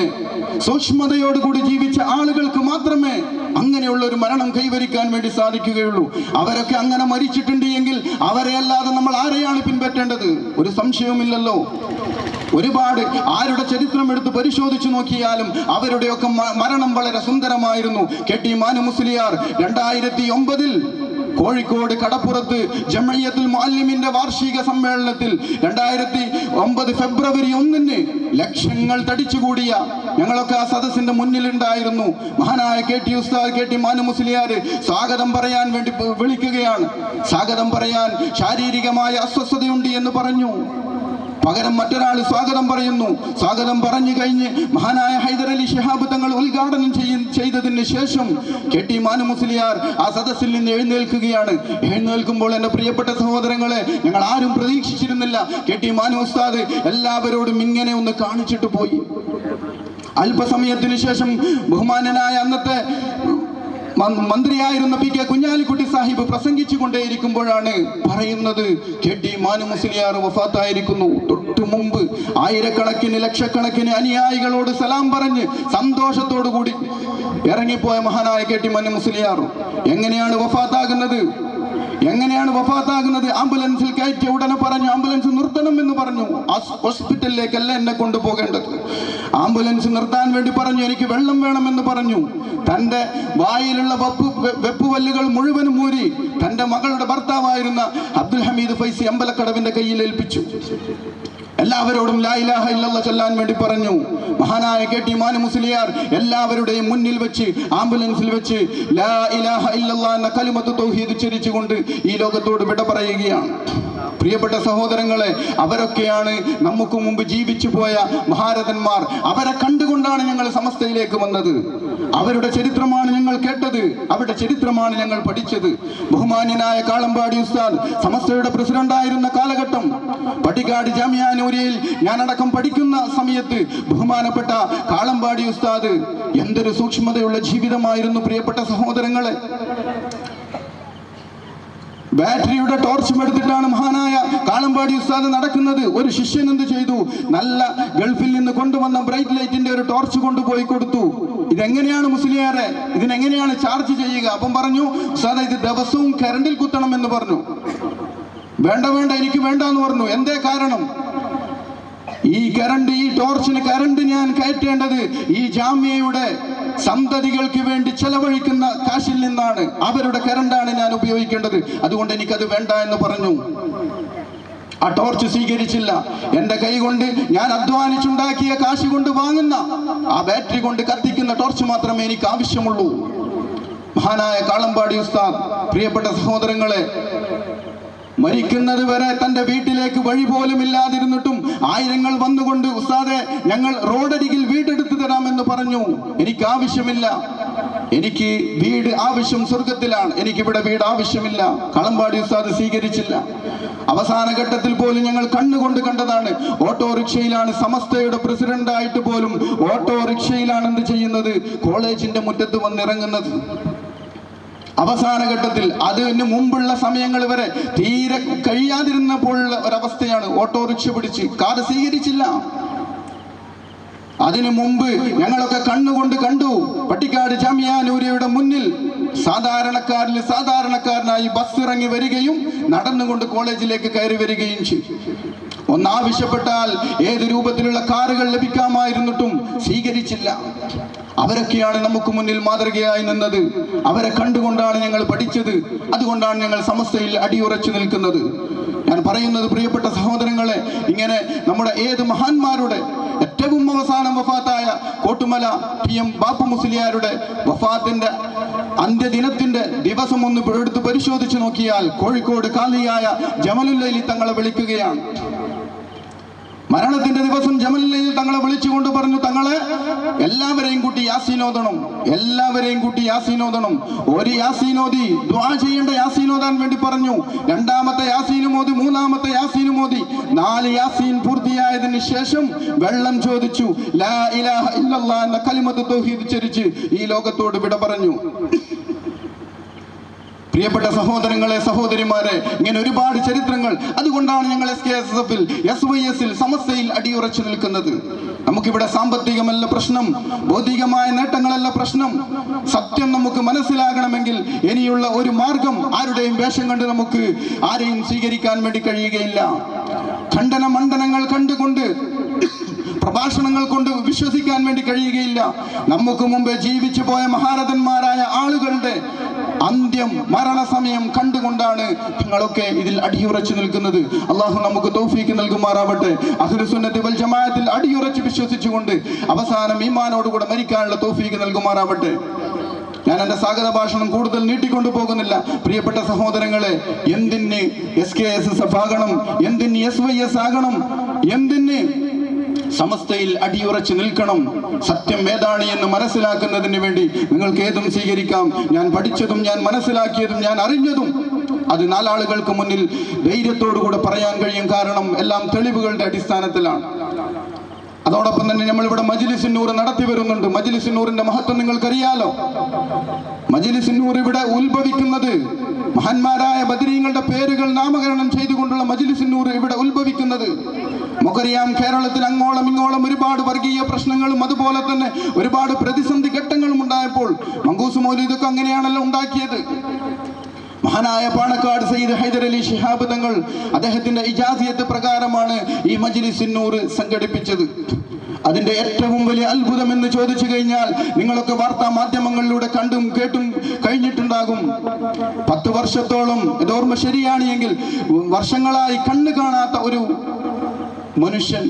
സൂക്ഷ്മതയോടുകൂടി ജീവിച്ച ആളുകൾക്ക് മാത്രമേ അങ്ങനെയുള്ള ഒരു മരണം കൈവരിക്കാൻ വേണ്ടി സാധിക്കുകയുള്ളൂ. അവരൊക്കെ അങ്ങനെ മരിച്ചിട്ടുണ്ട് എങ്കിൽ അവരെ അല്ലാതെ നമ്മൾ ആരെയാണ് പിൻപറ്റേണ്ടത്? ഒരു സംശയവുമില്ലല്ലോ. ഒരുപാട് ആരുടെ ചരിത്രം എടുത്ത് പരിശോധിച്ചു നോക്കിയാലും അവരുടെയൊക്കെ മരണം വളരെ സുന്ദരമായിരുന്നു. കെ ടി മാനു മുസ്ലിയാർ 2009 കോഴിക്കോട് കടപ്പുറത്ത് ജമഇയ്യത്തുൽ മുഅല്ലിമിന്റെ വാർഷിക സമ്മേളനത്തിൽ 2009 ഫെബ്രുവരി 1 ലക്ഷങ്ങൾ തടിച്ചുകൂടിയ ഞങ്ങളൊക്കെ ആ സദസ്സിന്റെ മുന്നിലുണ്ടായിരുന്നു. മഹാനായ കെ ടി ഉസ്താദ് കെ ടി മാനു മുസ്ലിയാർ സ്വാഗതം പറയാൻ വേണ്ടി വിളിക്കുകയാണ്. സ്വാഗതം പറയാൻ ശാരീരികമായ അസ്വസ്ഥതയുണ്ട് എന്ന് പറഞ്ഞു. പകരം മറ്റൊരാൾ സ്വാഗതം പറയുന്നു. സ്വാഗതം പറഞ്ഞു കഴിഞ്ഞ് മഹാനായ ഹൈദർ അലി ശിഹാബ് തങ്ങൾ ഉദ്ഘാടനം ചെയ്തതിന് ശേഷം കെ ടി മാനു മുസ്ലിയാർ ആ സദസ്സിൽ നിന്ന് എഴുന്നേൽക്കുകയാണ്. എഴുന്നേൽക്കുമ്പോൾ എൻ്റെ പ്രിയപ്പെട്ട സഹോദരങ്ങളെ, ഞങ്ങൾ ആരും പ്രതീക്ഷിച്ചിരുന്നില്ല. കെ ടി മാനു ഉസ്താദ് എല്ലാവരോടും ഇങ്ങനെ ഒന്ന് കാണിച്ചിട്ട് പോയി. അല്പസമയത്തിന് ശേഷം ബഹുമാനനായ അന്നത്തെ മന്ത്രിയായിരുന്ന പി കെ കുഞ്ഞാലിക്കുട്ടി സാഹിബ് പ്രസംഗിച്ചു കൊണ്ടേയിരിക്കുമ്പോഴാണ് പറയുന്നത്, കെ ടി മാനു മുസ്ലിയാർ വഫാത്തായിരിക്കുന്നു. തൊട്ടു മുമ്പ് ആയിരക്കണക്കിന് ലക്ഷക്കണക്കിന് അനുയായികളോട് സലാം പറഞ്ഞ് സന്തോഷത്തോടു കൂടി ഇറങ്ങിപ്പോയ മഹാനായ കെ ടി മാനു മുസ്ലിയാർ എങ്ങനെയാണ് വഫാത്താകുന്നത്? ആംബുലൻസിൽ കയറ്റിയ ഉടനെ പറഞ്ഞു, ആംബുലൻസ് നിർത്തണം എന്ന് പറഞ്ഞു. ഹോസ്പിറ്റലിലേക്കല്ല എന്നെ കൊണ്ടുപോകേണ്ടത്. ആംബുലൻസ് നിർത്താൻ വേണ്ടി പറഞ്ഞു. എനിക്ക് വെള്ളം വേണമെന്ന് പറഞ്ഞു. തൻ്റെ വായിലുള്ള വെപ്പുവല്ലുകൾ മുഴുവനും മൂരി തൻ്റെ മകളുടെ ഭർത്താവായിരുന്ന അബ്ദുൽ ഹമീദ് ഫൈസി അമ്പലക്കടവിന്റെ കയ്യിൽ ഏൽപ്പിച്ചു. എല്ലാവരോടും ലാ ഇലാഹ ഇല്ലല്ലാഹ് ചൊല്ലാൻ വേണ്ടി പറഞ്ഞു. മഹാനായ കെ ടി മാനു മുസ്ലിയാർ എല്ലാവരുടെയും മുന്നിൽ വെച്ച് ആംബുലൻസിൽ വെച്ച് ലാ ഇലാഹ ഇല്ലല്ലാഹ് എന്ന കലിമത്ത് തൗഹീദ് ഉച്ചരിച്ചുകൊണ്ട് ഈ ലോകത്തോട് വിട പറയുകയാണ്. പ്രിയപ്പെട്ട സഹോദരങ്ങളെ, അവരൊക്കെയാണ് നമുക്ക് മുമ്പ് ജീവിച്ചു പോയ മഹാരഥന്മാർ. അവരെ കണ്ടുകൊണ്ടാണ് ഞങ്ങൾ സമസ്തയിലേക്ക് വന്നത്. അവരുടെ ചരിത്രമാണ് ഞങ്ങൾ കേട്ടത്, അവരുടെ ചരിത്രമാണ് ഞങ്ങൾ പഠിച്ചത്. ബഹുമാന്യനായ കാളമ്പാടി ഉസ്താദ് സമസ്തയുടെ പ്രസിഡന്റായിരുന്ന കാലഘട്ടം, പട്ടിക്കാട് ജാമിഅ നൂരിയയിൽ ഞാനടക്കം പഠിക്കുന്ന സമയത്ത് ബഹുമാനപ്പെട്ട കാളമ്പാടി ഉസ്താദ് എന്തൊരു സൂക്ഷ്മതയുള്ള ജീവിതമായിരുന്നു പ്രിയപ്പെട്ട സഹോദരങ്ങളെ. ബാറ്ററിയുടെ ടോർച്ചും എടുത്തിട്ടാണ് മഹാനായ കാളമ്പാടി ഉസ്താദ് നടക്കുന്നത്. ഒരു ശിഷ്യൻ എന്ത് ചെയ്തു? നല്ല ഗൾഫിൽ നിന്ന് കൊണ്ടുവന്ന ബ്രൈറ്റ് ലൈറ്റിന്റെ ഒരു ടോർച്ച് കൊണ്ടുപോയി കൊടുത്തു. ഇതെങ്ങനെയാണ് മുസ്ലിയാരെ, ഇതിനെങ്ങനെയാണ് ചാർജ് ചെയ്യുക? അപ്പം പറഞ്ഞു, ഉസ്താദ് ഇത് ദിവസവും കരണ്ടിൽ കുത്തണം എന്ന് പറഞ്ഞു. വേണ്ട എനിക്ക് വേണ്ട എന്ന് പറഞ്ഞു. എന്തേ കാരണം? ഈ ടോർച്ചിന് കരണ്ട് ഞാൻ കയറ്റേണ്ടത് ഈ ജാമ്യയുടെ സന്തതികൾക്ക് വേണ്ടി ചെലവഴിക്കുന്ന കാശിൽ നിന്നാണ്. അവരുടെ കരണ്ടാണ് ഞാൻ ഉപയോഗിക്കേണ്ടത്. അതുകൊണ്ട് എനിക്കത് വേണ്ട എന്ന് പറഞ്ഞു. ആ ടോർച്ച് സ്വീകരിച്ചില്ല. എൻ്റെ കൈ കൊണ്ട് ഞാൻ അധ്വാനിച്ചുണ്ടാക്കിയ കാശ് കൊണ്ട് വാങ്ങുന്ന ആ ബാറ്ററി കൊണ്ട് കത്തിക്കുന്ന ടോർച്ച് മാത്രമേ എനിക്ക് ആവശ്യമുള്ളൂ. മഹാനായ കാളമ്പാടി ഉസ്താദ്, പ്രിയപ്പെട്ട സഹോദരങ്ങളെ, മരിക്കുന്നത് വരെ തന്റെ വീട്ടിലേക്ക് വഴി പോലും ഇല്ലാതിരുന്നിട്ടും ആയിരങ്ങൾ വന്നുകൊണ്ട്, ഉസ്താദെ ഞങ്ങൾ റോഡരികിൽ വീടെടുത്തു തരാമെന്ന് പറഞ്ഞു. എനിക്ക് ആവശ്യമില്ല, എനിക്ക് വീട് ആവശ്യം സ്വർഗത്തിലാണ്, എനിക്കിവിടെ വീട് ആവശ്യമില്ല. കാളമ്പാടി ഉസ്താദ് സ്വീകരിച്ചില്ല. അവസാന ഘട്ടത്തിൽ പോലും ഞങ്ങൾ കണ്ണുകൊണ്ട് കണ്ടതാണ്. ഓട്ടോറിക്ഷയിലാണ്, സമസ്തയുടെ പ്രസിഡന്റായിട്ട് പോലും ഓട്ടോറിക്ഷയിലാണ് എന്ത് ചെയ്യുന്നത്? കോളേജിന്റെ മുറ്റത്ത് വന്നിറങ്ങുന്നത്. അവസാന ഘട്ടത്തിൽ, അതിന് മുമ്പുള്ള സമയങ്ങൾ വരെ തീരെ കഴിയാതിരുന്നപ്പോഴുള്ള ഒരവസ്ഥയാണ്. ഓട്ടോറിക്ഷ പിടിച്ച്, കാർ സ്വീകരിച്ചില്ല. അതിനു മുമ്പ് ഞങ്ങളൊക്കെ കണ്ണുകൊണ്ട് കണ്ടു. പട്ടിക്കാട് ജാമിഅ നൂരിയയുടെ മുന്നിൽ സാധാരണക്കാരനായി ബസ് ഇറങ്ങി വരികയും നടന്നുകൊണ്ട് കോളേജിലേക്ക് കയറി വരികയും ചെയ്തു. ഒന്നാവശ്യപ്പെട്ടാൽ ഏത് രൂപത്തിലുള്ള കാറുകൾ ലഭിക്കാമായിരുന്നിട്ടും സ്വീകരിച്ചില്ല. അവരൊക്കെയാണ് നമുക്ക് മുന്നിൽ മാതൃകയായി നിന്നത്. അവരെ കണ്ടുകൊണ്ടാണ് ഞങ്ങൾ പഠിച്ചത്. അതുകൊണ്ടാണ് ഞങ്ങൾ സമസ്തയിൽ അടിയുറച്ചു നിൽക്കുന്നത്. ഞാൻ പറയുന്നത്, പ്രിയപ്പെട്ട സഹോദരങ്ങളെ, ഇങ്ങനെ നമ്മുടെ ഏത് മഹാന്മാരുടെ ഏറ്റവും അവസാനം വഫാത്തായ കോട്ടുമല PM ബാപ്പു മുസ്ലിയാരുടെ വഫാത്തിന്റെ അന്ത്യദിനത്തിന്റെ ദിവസം ഒന്ന് എടുത്ത് പരിശോധിച്ചു നോക്കിയാൽ കോഴിക്കോട് കാലിയായ ജമലുല്ലൈലി തങ്ങളെ വിളിക്കുകയാണ്. മരണത്തിന്റെ ദിവസം ജമലുല്ലൈലി തങ്ങളെ വിളിച്ചുകൊണ്ട് പറഞ്ഞു, തങ്ങളെ എല്ലാവരെയും കൂട്ടി യാസീനോദണം, ഒരു യാസീനോദി ദുആ ചെയ്യേണ്ട യാസീനോദാൻ വേണ്ടി പറഞ്ഞു. രണ്ടാമത്തെ യാസീനുമോദി, മൂന്നാമത്തെ യാസീനുമോദി, 4 യാസീൻ പൂർത്തിയായതിനു ശേഷം വെള്ളം ചോദിച്ചു. ലാ ഇലാഹ ഇല്ലല്ലാഹ് എന്ന കലിമത്ത് തൗഹീദ് ഉച്ചരിച്ച് ഈ ലോകത്തോട് വിട പറഞ്ഞു. പ്രിയപ്പെട്ട സഹോദരങ്ങളെ, സഹോദരിമാരെ, ഇങ്ങനെ ഒരുപാട് ചരിത്രങ്ങൾ. അതുകൊണ്ടാണ് ഞങ്ങൾ SKSF-ൽ, SYS-ൽ, സമസ്തയിൽ അടിയുറച്ചു നിൽക്കുന്നത്. നമുക്കിവിടെ സാമ്പത്തികമല്ല പ്രശ്നം, ഭൗതികമായ നേട്ടങ്ങളല്ല പ്രശ്നം. സത്യം നമുക്ക് മനസ്സിലാകണമെങ്കിൽ ഇനിയുള്ള ഒരു മാർഗം ആരുടെയും വേഷം കണ്ട് നമുക്ക് ആരെയും സ്വീകരിക്കാൻ വേണ്ടി കഴിയുകയില്ല. ഖണ്ഡന മണ്ഡനങ്ങൾ കണ്ടുകൊണ്ട് പ്രഭാഷണങ്ങൾ കൊണ്ട് വിശ്വസിക്കാൻ വേണ്ടി കഴിയുകയില്ല. നമുക്ക് മുമ്പേ ജീവിച്ചു പോയ മഹാരഥന്മാരായ ആളുകളുടെ അന്ത്യം, മരണസമയം കണ്ടുകൊണ്ടാണ് ഞങ്ങളൊക്കെ ഇതിൽ അടിയുറച്ചു നിൽക്കുന്നത്. അള്ളാഹു നമുക്ക് തൗഫീക്ക് നൽകുമാറാവട്ടെ. അഹ്ലു സുന്നത്തി വൽ ജമാഅത്തിൽ അടിയുറച്ച് വിശ്വസിച്ചുകൊണ്ട് അവസാനം ഈമാനോടുകൂടെ മരിക്കാനുള്ള തൗഫീക്ക് നൽകുമാറാവട്ടെ. ഞാൻ എൻ്റെ സ്വാഗത ഭാഷണം കൂടുതൽ നീട്ടിക്കൊണ്ടു പോകുന്നില്ല. പ്രിയപ്പെട്ട സഹോദരങ്ങളെ, എന്തിന് SKSS ആകണം, എന്തിന് SYS ആകണം, എന്തിന് സമസ്തയിൽ അടിയുറച്ച് നിൽക്കണം? സത്യം ഏതാണ് എന്ന് മനസ്സിലാക്കുന്നതിന് വേണ്ടി നിങ്ങൾക്ക് ഏതും സ്വീകരിക്കാം. ഞാൻ പഠിച്ചതും ഞാൻ മനസ്സിലാക്കിയതും ഞാൻ അറിഞ്ഞതും അത് നാലാളുകൾക്ക് മുന്നിൽ ധൈര്യത്തോടുകൂടെ പറയാൻ കഴിയും. കാരണം എല്ലാം തെളിവുകളുടെ അടിസ്ഥാനത്തിലാണ്. അതോടൊപ്പം തന്നെ നമ്മൾ ഇവിടെ മജ്ലിസുൻ നൂർ നടത്തി വരുന്നുണ്ട്. മജ്ലിസുൻ നൂറിന്റെ മഹത്വം നിങ്ങൾക്കറിയാലോ. മജ്ലിസുൻ നൂർ ഇവിടെ ഉത്ഭവിക്കുന്നത് മഹാന്മാരായ ബദരീങ്ങളുടെ പേരുകൾ നാമകരണം ചെയ്തുകൊണ്ടുള്ള മജ്ലിസുൻ നൂർ ഇവിടെ ഉത്ഭവിക്കുന്നത്. നമുക്കറിയാം, കേരളത്തിൽ അങ്ങോളം ഇങ്ങോളം ഒരുപാട് വർഗീയ പ്രശ്നങ്ങളും അതുപോലെ തന്നെ ഒരുപാട് പ്രതിസന്ധി ഘട്ടങ്ങളും ഉണ്ടായപ്പോൾ മങ്കൂസ് മൗലൂദൊക്കെ അങ്ങനെയാണല്ലോ ഉണ്ടാക്കിയത്. മഹാനായ പാണക്കാട് സയ്യിദ് ഹൈദർ അലി ശിഹാബ് തങ്ങൾ അദ്ദേഹത്തിന്റെ ഇജാസിയത്ത് പ്രകാരമാണ് ഈ മജ്ലിസുൻ നൂർ സംഘടിപ്പിച്ചത്. അതിന്റെ ഏറ്റവും വലിയ അത്ഭുതം എന്ന് ചോദിച്ചു കഴിഞ്ഞാൽ നിങ്ങളൊക്കെ വാർത്താ മാധ്യമങ്ങളിലൂടെ കണ്ടും കേട്ടും കഴിഞ്ഞിട്ടുണ്ടാകും. 10 വർഷത്തോളം, ഇതോർമ്മ ശരിയാണ് എങ്കിൽ, വർഷങ്ങളായി കണ്ണു കാണാത്ത ഒരു മനുഷ്യൻ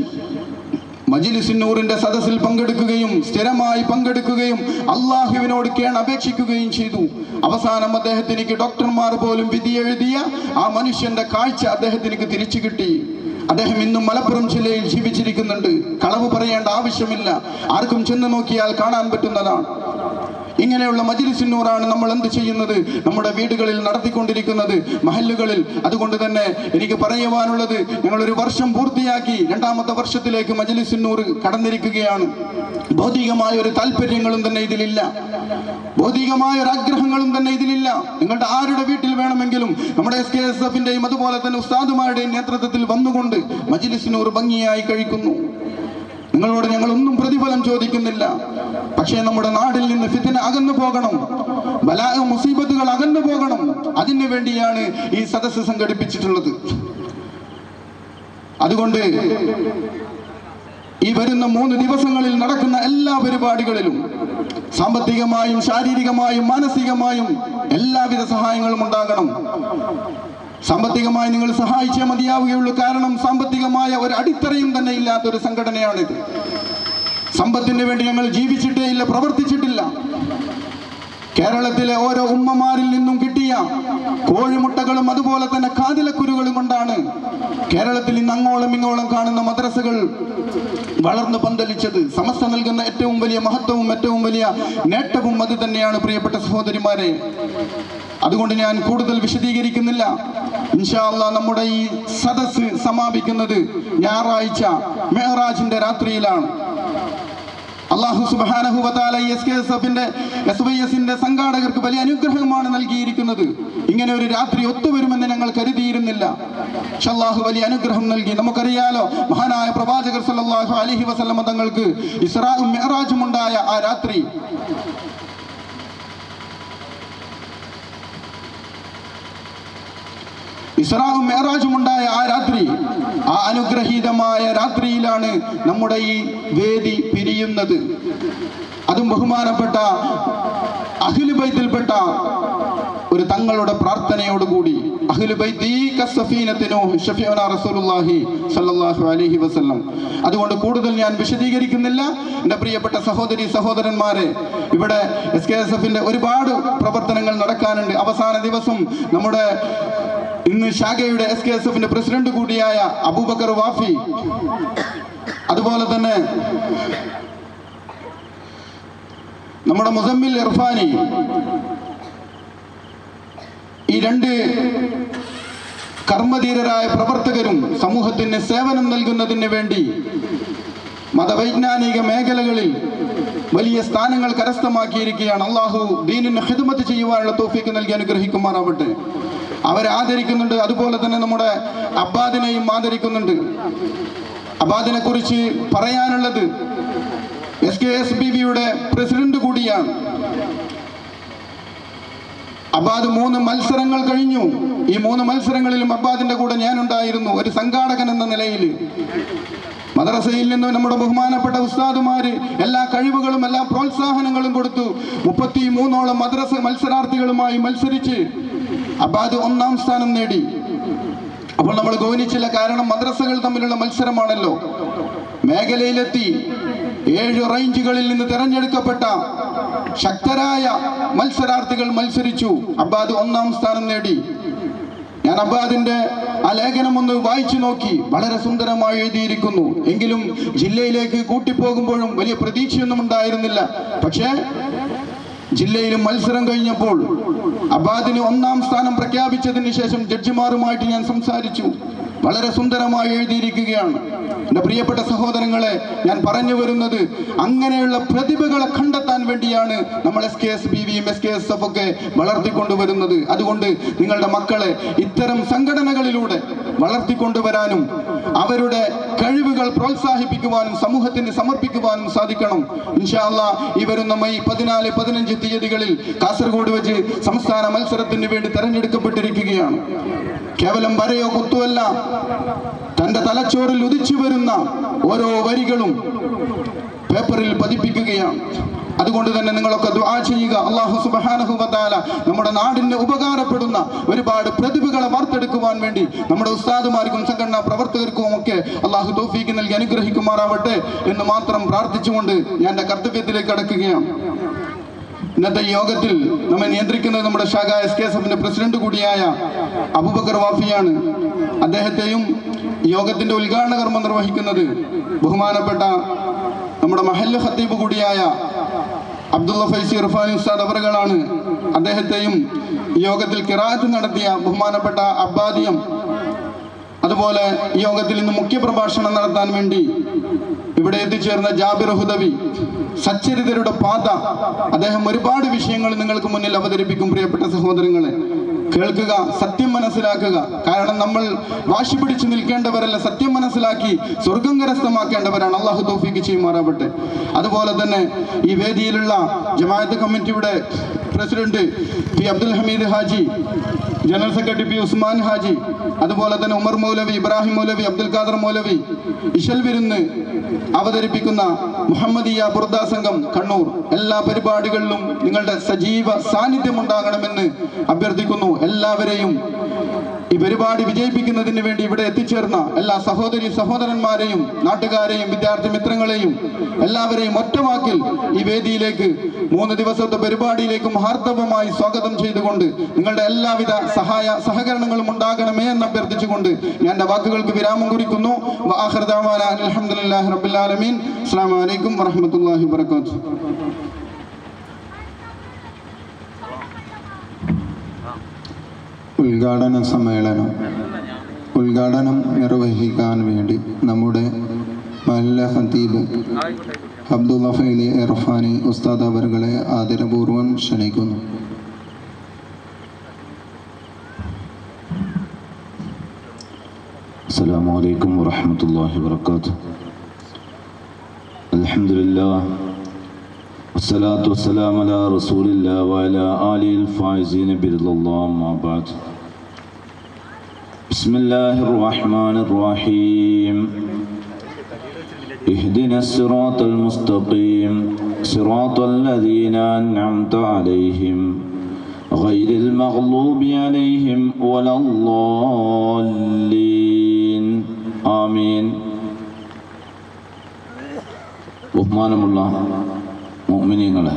മജ്ലിസുൻ നൂറിന്റെ സദസ്സിൽ പങ്കെടുക്കുകയും സ്ഥിരമായി പങ്കെടുക്കുകയും അള്ളാഹുവിനോട് അപേക്ഷിക്കുകയും ചെയ്തു. അവസാനം അദ്ദേഹത്തിലേക്ക് ഡോക്ടർമാർ പോലും വിധി എഴുതിയ ആ മനുഷ്യന്റെ കാഴ്ച അദ്ദേഹത്തിലേക്ക് തിരിച്ചു കിട്ടി. അദ്ദേഹം ഇന്നും മലപ്പുറം ജില്ലയിൽ ജീവിച്ചിരിക്കുന്നുണ്ട്. കളവ് പറയേണ്ട ആവശ്യമില്ല, ആർക്കും ചെന്ന് നോക്കിയാൽ കാണാൻ പറ്റുന്നതാണ്. ഇങ്ങനെയുള്ള മജ്ലിസുൻ നൂറാണ് നമ്മൾ എന്ത് ചെയ്യുന്നത്? നമ്മുടെ വീടുകളിൽ നടത്തിക്കൊണ്ടിരിക്കുന്നത്, മഹല്ലുകളിൽ. അതുകൊണ്ട് തന്നെ എനിക്ക് പറയുവാനുള്ളത്, ഞങ്ങളൊരു വർഷം പൂർത്തിയാക്കി 2ാമത്തെ വർഷത്തിലേക്ക് മജ്ലിസുൻ നൂർ കടന്നിരിക്കുകയാണ്. ഭൗതികമായ ഒരു താല്പര്യങ്ങളും തന്നെ ഇതിലില്ല, ഭൗതികമായ ഒരു ആഗ്രഹങ്ങളും തന്നെ ഇതിലില്ല. നിങ്ങളുടെ ആരുടെ വീട്ടിൽ വേണമെങ്കിലും നമ്മുടെ SKSFന്റെയും അതുപോലെ തന്നെ ഉസ്താദുമാരുടെയും നേതൃത്വത്തിൽ വന്നുകൊണ്ട് മജ്ലിസുൻ നൂർ ഭംഗിയായി കഴിക്കുന്നു. നിങ്ങളോട് ഞങ്ങളൊന്നും പ്രതിഫലം ചോദിക്കുന്നില്ല. പക്ഷേ നമ്മുടെ നാടിൽ നിന്ന് ഫിത്ന അകന്നു പോകണം, ബലാ മുസീബത്തുകൾ അകന്നു പോകണം. അതിനു വേണ്ടിയാണ് ഈ സദസ്സ് സംഘടിപ്പിച്ചിട്ടുള്ളത്. അതുകൊണ്ട് ഈ വരുന്ന 3 ദിവസങ്ങളിൽ നടക്കുന്ന എല്ലാ പരിപാടികളിലും സാമ്പത്തികമായും ശാരീരികമായും മാനസികമായും എല്ലാവിധ സഹായങ്ങളും ഉണ്ടാകണം. സാമ്പത്തികമായി നിങ്ങൾ സഹായിച്ചേ മതിയാവുകയുള്ളൂ. കാരണം സാമ്പത്തികമായ ഒരു അടിത്തറയും തന്നെ ഇല്ലാത്തൊരു സംഘടനയാണിത്. സമ്പത്തിന് വേണ്ടി ഞങ്ങൾ ജീവിച്ചിട്ടേ ഇല്ല, പ്രവർത്തിച്ചിട്ടില്ല. കേരളത്തിലെ ഓരോ ഉമ്മമാരിൽ നിന്നും കിട്ടിയ കോഴിമുട്ടകളും അതുപോലെ തന്നെ കാതിലക്കുരുകളും കൊണ്ടാണ് കേരളത്തിൽ ഇന്ന് അങ്ങോളം ഇങ്ങോളം കാണുന്ന മദ്രസകൾ വളർന്നു പന്തലിച്ചത്. സമസ്ത നൽകുന്ന ഏറ്റവും വലിയ മഹത്വവും ഏറ്റവും വലിയ നേട്ടവും അത് തന്നെയാണ്, പ്രിയപ്പെട്ട സഹോദരിമാരെ. അതുകൊണ്ട് ഞാൻ കൂടുതൽ വിശദീകരിക്കുന്നില്ല. ഇൻഷാ അല്ലാഹ് നമ്മുടെ ഈ സദസ്സ് സമാപിക്കുന്നത് ഞായറാഴ്ച മെഹറാജിന്റെ രാത്രിയിലാണ്. അല്ലാഹു സുബ്ഹാനഹു വ തആല SKSFന്റെ SYSന്റെ സംഘാടകർക്ക് വലിയ അനുഗ്രഹമാണ് നൽകിയിരിക്കുന്നത്. ഇങ്ങനെ ഒരു രാത്രി ഒത്തുവരുമെന്ന് ഞങ്ങൾ കരുതിയിരുന്നില്ല. പക്ഷേ അല്ലാഹു വലിയ അനുഗ്രഹം നൽകി. നമുക്കറിയാലോ, മഹാനായ പ്രവാചകർ സല്ലല്ലാഹു അലൈഹി വസല്ലം തങ്ങൾക്ക് ഇസ്രാഉം മിഅ്റാജും ഉണ്ടായ ആ രാത്രി, ഇസ്രാഉം മിഅ്റാജും ഉണ്ടായ ആ രാത്രി, ആ അനുഗ്രഹീതമായ രാത്രിയിലാണ് നമ്മുടെ ഈ വേദി പിരിയുന്നത്. അതും ബഹുമാനപ്പെട്ട അഹ്ലു ബൈത്തിൽപ്പെട്ട ഒരു തങ്ങളുടെ പ്രാർത്ഥനയോടുകൂടി. അഹ്ലു ബൈത്തി കസ്സഫീനത്തിനോ ഷഫീഉനാ റസൂലുള്ളാഹി സ്വല്ലല്ലാഹു അലൈഹി വസല്ലം. അതുകൊണ്ട് കൂടുതൽ ഞാൻ വിശദീകരിക്കുന്നില്ല. എൻ്റെ പ്രിയപ്പെട്ട സഹോദരി സഹോദരന്മാരെ, ഇവിടെ SKSFന്റെ ഒരുപാട് പ്രവർത്തനങ്ങൾ നടക്കാനുണ്ട്. അവസാന ദിവസം നമ്മുടെ ഇന്ന് ശാഖയുടെ SKSFന്റെ പ്രസിഡന്റ് കൂടിയായ അബൂബക്കർ വാഫി, അതുപോലെ തന്നെ നമ്മുടെ മുസമ്മിൽ ഇർഫാനി, ഈ 2 കർമ്മധീരരായ പ്രവർത്തകരും സമൂഹത്തിന് സേവനം നൽകുന്നതിന് വേണ്ടി മതവൈജ്ഞാനിക മേഖലകളിൽ വലിയ സ്ഥാനങ്ങൾ കരസ്ഥമാക്കിയിരിക്കുകയാണ്. അള്ളാഹു ദീനിന് ഖിദ്മത്ത് ചെയ്യുവാനുള്ള തൗഫീഖ് നൽകി അനുഗ്രഹിക്കുമാറാവട്ടെ. അവരെ ആദരിക്കുന്നുണ്ട്. അതുപോലെ തന്നെ നമ്മുടെ അബ്ബാദിനെയും ആദരിക്കുന്നുണ്ട്. അബ്ബാദിനെ കുറിച്ച് പറയാനുള്ളത്, SKSBBയുടെ പ്രസിഡന്റ് കൂടിയാണ്. അബ്ബാദ് 3 മത്സരങ്ങൾ കഴിഞ്ഞു. ഈ 3 മത്സരങ്ങളിലും അബ്ബാദിന്റെ കൂടെ ഞാനുണ്ടായിരുന്നു, ഒരു സംഘാടകൻ എന്ന നിലയിൽ. മദ്രസയിൽ നിന്ന് നമ്മുടെ ബഹുമാനപ്പെട്ട ഉസ്താദുമാര് എല്ലാ കഴിവുകളും എല്ലാ പ്രോത്സാഹനങ്ങളും കൊടുത്തു. 33ഓളം മദ്രസ മത്സരാർത്ഥികളുമായി മത്സരിച്ച് അബാദ് 1ാം സ്ഥാനം നേടി. അപ്പോൾ നമ്മൾ ഗൗനിച്ചില്ല, കാരണം മദ്രസകൾ തമ്മിലുള്ള മത്സരമാണല്ലോ. മേഖലയിലെത്തി 7 റേഞ്ചുകളിൽ നിന്ന് തെരഞ്ഞെടുക്കപ്പെട്ട ശക്തരായ മത്സരാർത്ഥികൾ മത്സരിച്ചു. അബ്ബാദ് 1ാം സ്ഥാനം നേടി. ഞാൻ അബ്ബാദിന്റെ ആ ലേഖനം ഒന്ന് വായിച്ചു നോക്കി. വളരെ സുന്ദരമായി എഴുതിയിരിക്കുന്നു. എങ്കിലും ജില്ലയിലേക്ക് കൂട്ടിപ്പോകുമ്പോഴും വലിയ പ്രതീക്ഷയൊന്നും ഉണ്ടായിരുന്നില്ല. പക്ഷേ ജില്ലയിലും മത്സരം കഴിഞ്ഞപ്പോൾ അബ്ബാദിന് 1ാം സ്ഥാനം പ്രഖ്യാപിച്ചതിന് ശേഷം ജഡ്ജിമാരുമായിട്ട് ഞാൻ സംസാരിച്ചു. വളരെ സുന്ദരമായി എഴുതിയിരിക്കുകയാണ്. എൻ്റെ പ്രിയപ്പെട്ട സഹോദരങ്ങളെ, ഞാൻ പറഞ്ഞു വരുന്നത് അങ്ങനെയുള്ള പ്രതിഭകളെ കണ്ടെത്താൻ വേണ്ടിയാണ് നമ്മൾ SKS BVയും SKSF ഒക്കെ വളർത്തിക്കൊണ്ടുവരുന്നത്. അതുകൊണ്ട് നിങ്ങളുടെ മക്കളെ ഇത്തരം സംഘടനകളിലൂടെ വളർത്തിക്കൊണ്ടുവരാനും അവരുടെ കഴിവുകൾ പ്രോത്സാഹിപ്പിക്കുവാനും സമൂഹത്തിന് സമർപ്പിക്കുവാനും സാധിക്കണം. ഇൻഷാ അല്ലാഹ് ഈ വരുന്ന മെയ് 14, 15 തീയതികളിൽ കാസർഗോഡ് വെച്ച് സംസ്ഥാന മത്സരത്തിന് വേണ്ടി തെരഞ്ഞെടുക്കപ്പെട്ടിരിക്കുകയാണ്. കേവലം വരയോ കുത്തുവല്ല, തന്റെ തലച്ചോറിൽ ഉദിച്ചു വരുന്ന ഓരോ വരികളും പേപ്പറിൽ പതിപ്പിക്കുകയാണ്. അതുകൊണ്ട് തന്നെ നിങ്ങളൊക്കെ ദുആ ചെയ്യുക. അല്ലാഹു സുബ്ഹാനഹു വ തആല നമ്മുടെ നാടിന് ഉപകാരപ്പെടുന്ന ഒരുപാട് പ്രതിഭകളെ വാർത്തെടുക്കുവാൻ വേണ്ടി നമ്മുടെ ഉസ്താദുമാർക്കും സംഘടനാ പ്രവർത്തകർക്കും ഒക്കെ അല്ലാഹു തൗഫീഖ് നൽകി അനുഗ്രഹിക്കുമാറാവട്ടെ എന്ന് മാത്രം പ്രാർത്ഥിച്ചുകൊണ്ട് ഞാൻ എൻ്റെ കർത്തവ്യത്തിലേക്ക് കടക്കുകയാണ്. ഇന്നത്തെ ഈ യോഗത്തിൽ നമ്മെ നിയന്ത്രിക്കുന്നത് നമ്മുടെ ശാഖ SKSFന്റെ പ്രസിഡന്റ് കൂടിയായ അബൂബക്കർ വാഫിയാണ്. അദ്ദേഹത്തെയും യോഗത്തിന്റെ ഉദ്ഘാടന കർമ്മം നിർവഹിക്കുന്നത് ബഹുമാനപ്പെട്ട നമ്മുടെ മഹല്ല് ഖത്തീബ് കൂടിയായ അബ്ദുള്ള ഫൈസി ഇർഫാനി ഉസ്താദ് അവറുകളാണ്. അദ്ദേഹത്തെയും ഈ യോഗത്തിൽ ഖിറാഅത്ത് നടത്തിയ ബഹുമാനപ്പെട്ട അബ്ബാദിയം, അതുപോലെ ഈ യോഗത്തിൽ ഇന്ന് മുഖ്യപ്രഭാഷണം നടത്താൻ വേണ്ടി ഇവിടെ എത്തിച്ചേർന്ന ജാബിർ ഹുദവി, സച്ചരിതരുടെ പാത, അദ്ദേഹം ഒരുപാട് വിഷയങ്ങൾ നിങ്ങൾക്ക് മുന്നിൽ അവതരിപ്പിക്കും. പ്രിയപ്പെട്ട സഹോദരങ്ങളെ, കേൾക്കുക, സത്യം മനസ്സിലാക്കുക. കാരണം നമ്മൾ വാശി പിടിച്ചു നിൽക്കേണ്ടവരല്ല, സത്യം മനസ്സിലാക്കി സ്വർഗം കരസ്ഥമാക്കേണ്ടവരാണ്. അല്ലാഹു തൗഫീഖ് ചെയ്യുമാറാവട്ടെ. അതുപോലെ തന്നെ ഈ വേദിയിലുള്ള ജമാഅത്ത് കമ്മിറ്റിയുടെ president P Abdul Hameed Haji, general secretary P Usman Haji, അതുപോലെ തന്നെ ഉമർ മൗലവി, ഇബ്രാഹിം മൗലവി, അബ്ദുൽ ഖാദർ മൗലവി, ഇശൽ വിരുന്ന് അവതരിപ്പിക്കുന്ന മുഹമ്മദിയ ബുർദ സംഘം കണ്ണൂർ, എല്ലാ പരിപാടികളിലും നിങ്ങളുടെ സജീവ സാന്നിധ്യം ഉണ്ടാകണമെന്ന് അഭ്യർത്ഥിക്കുന്നു. എല്ലാവരെയും ഈ പരിപാടി വിജയിപ്പിക്കുന്നതിന് വേണ്ടി ഇവിടെ എത്തിച്ചേർന്ന എല്ലാ സഹോദരി സഹോദരന്മാരെയും നാട്ടുകാരെയും വിദ്യാർത്ഥി മിത്രങ്ങളെയും എല്ലാവരെയും ഒറ്റവാക്കിൽ ഈ വേദിയിലേക്ക് 3 ദിവസത്തെ പരിപാടിയിലേക്കും ഹാർദവമായി സ്വാഗതം ചെയ്തുകൊണ്ട് നിങ്ങളുടെ എല്ലാവിധ സഹായ സഹകരണങ്ങളും ഉണ്ടാകണമേ എന്ന് അഭ്യർത്ഥിച്ചുകൊണ്ട് ഞാൻ എൻ്റെ വാക്കുകൾക്ക് വിരാമം കുറിക്കുന്നു. വആഖിറു ദഅവാനാ അൽഹംദുലില്ലാഹി റബ്ബിൽ ആലമീൻ. അസ്സലാമു അലൈക്കും വറഹ്മത്തുള്ളാഹി വബറകാതുഹു. ഉദ്ഘാടന സമ്മേളനം ഉദ്ഘാടനം നിർവഹിക്കാൻ വേണ്ടി നമ്മുടെ മഹല്ല ഖത്തീബ് അബ്ദുള്ള ഫൈലി ഇർഫാനി ഉസ്താദ് അവറുകളെ ആദരപൂർവ്വം ക്ഷണിക്കുന്നു. അസ്സലാമു അലൈക്കും വറഹ്മത്തുള്ളാഹി വബറകാതുഹു. അൽഹംദുലില്ലാഹ് വസ്സലാത്തു വസ്സലാമു അലാ റസൂലില്ലാഹി വഅലാ ആലിഹിൽ ഫായിസീന ബിറിദല്ലാഹി അമ്മാ ബഅദ്. ബിസ്മില്ലാഹിർ റഹ്മാനിർ റഹീം. ഇഹ്ദിനസ് സിറാത്തൽ മുസ്തഖീം സിറാത്തൽ ലദീന അൻഅംത അലൈഹിം ഗൈറിൽ മഗ്ളൂബി അലൈഹിം വലദ്ദാല്ലീൻ. ആമീൻ. ബഹുമാനമുള്ള മുഅ്മിനീങ്ങളെ,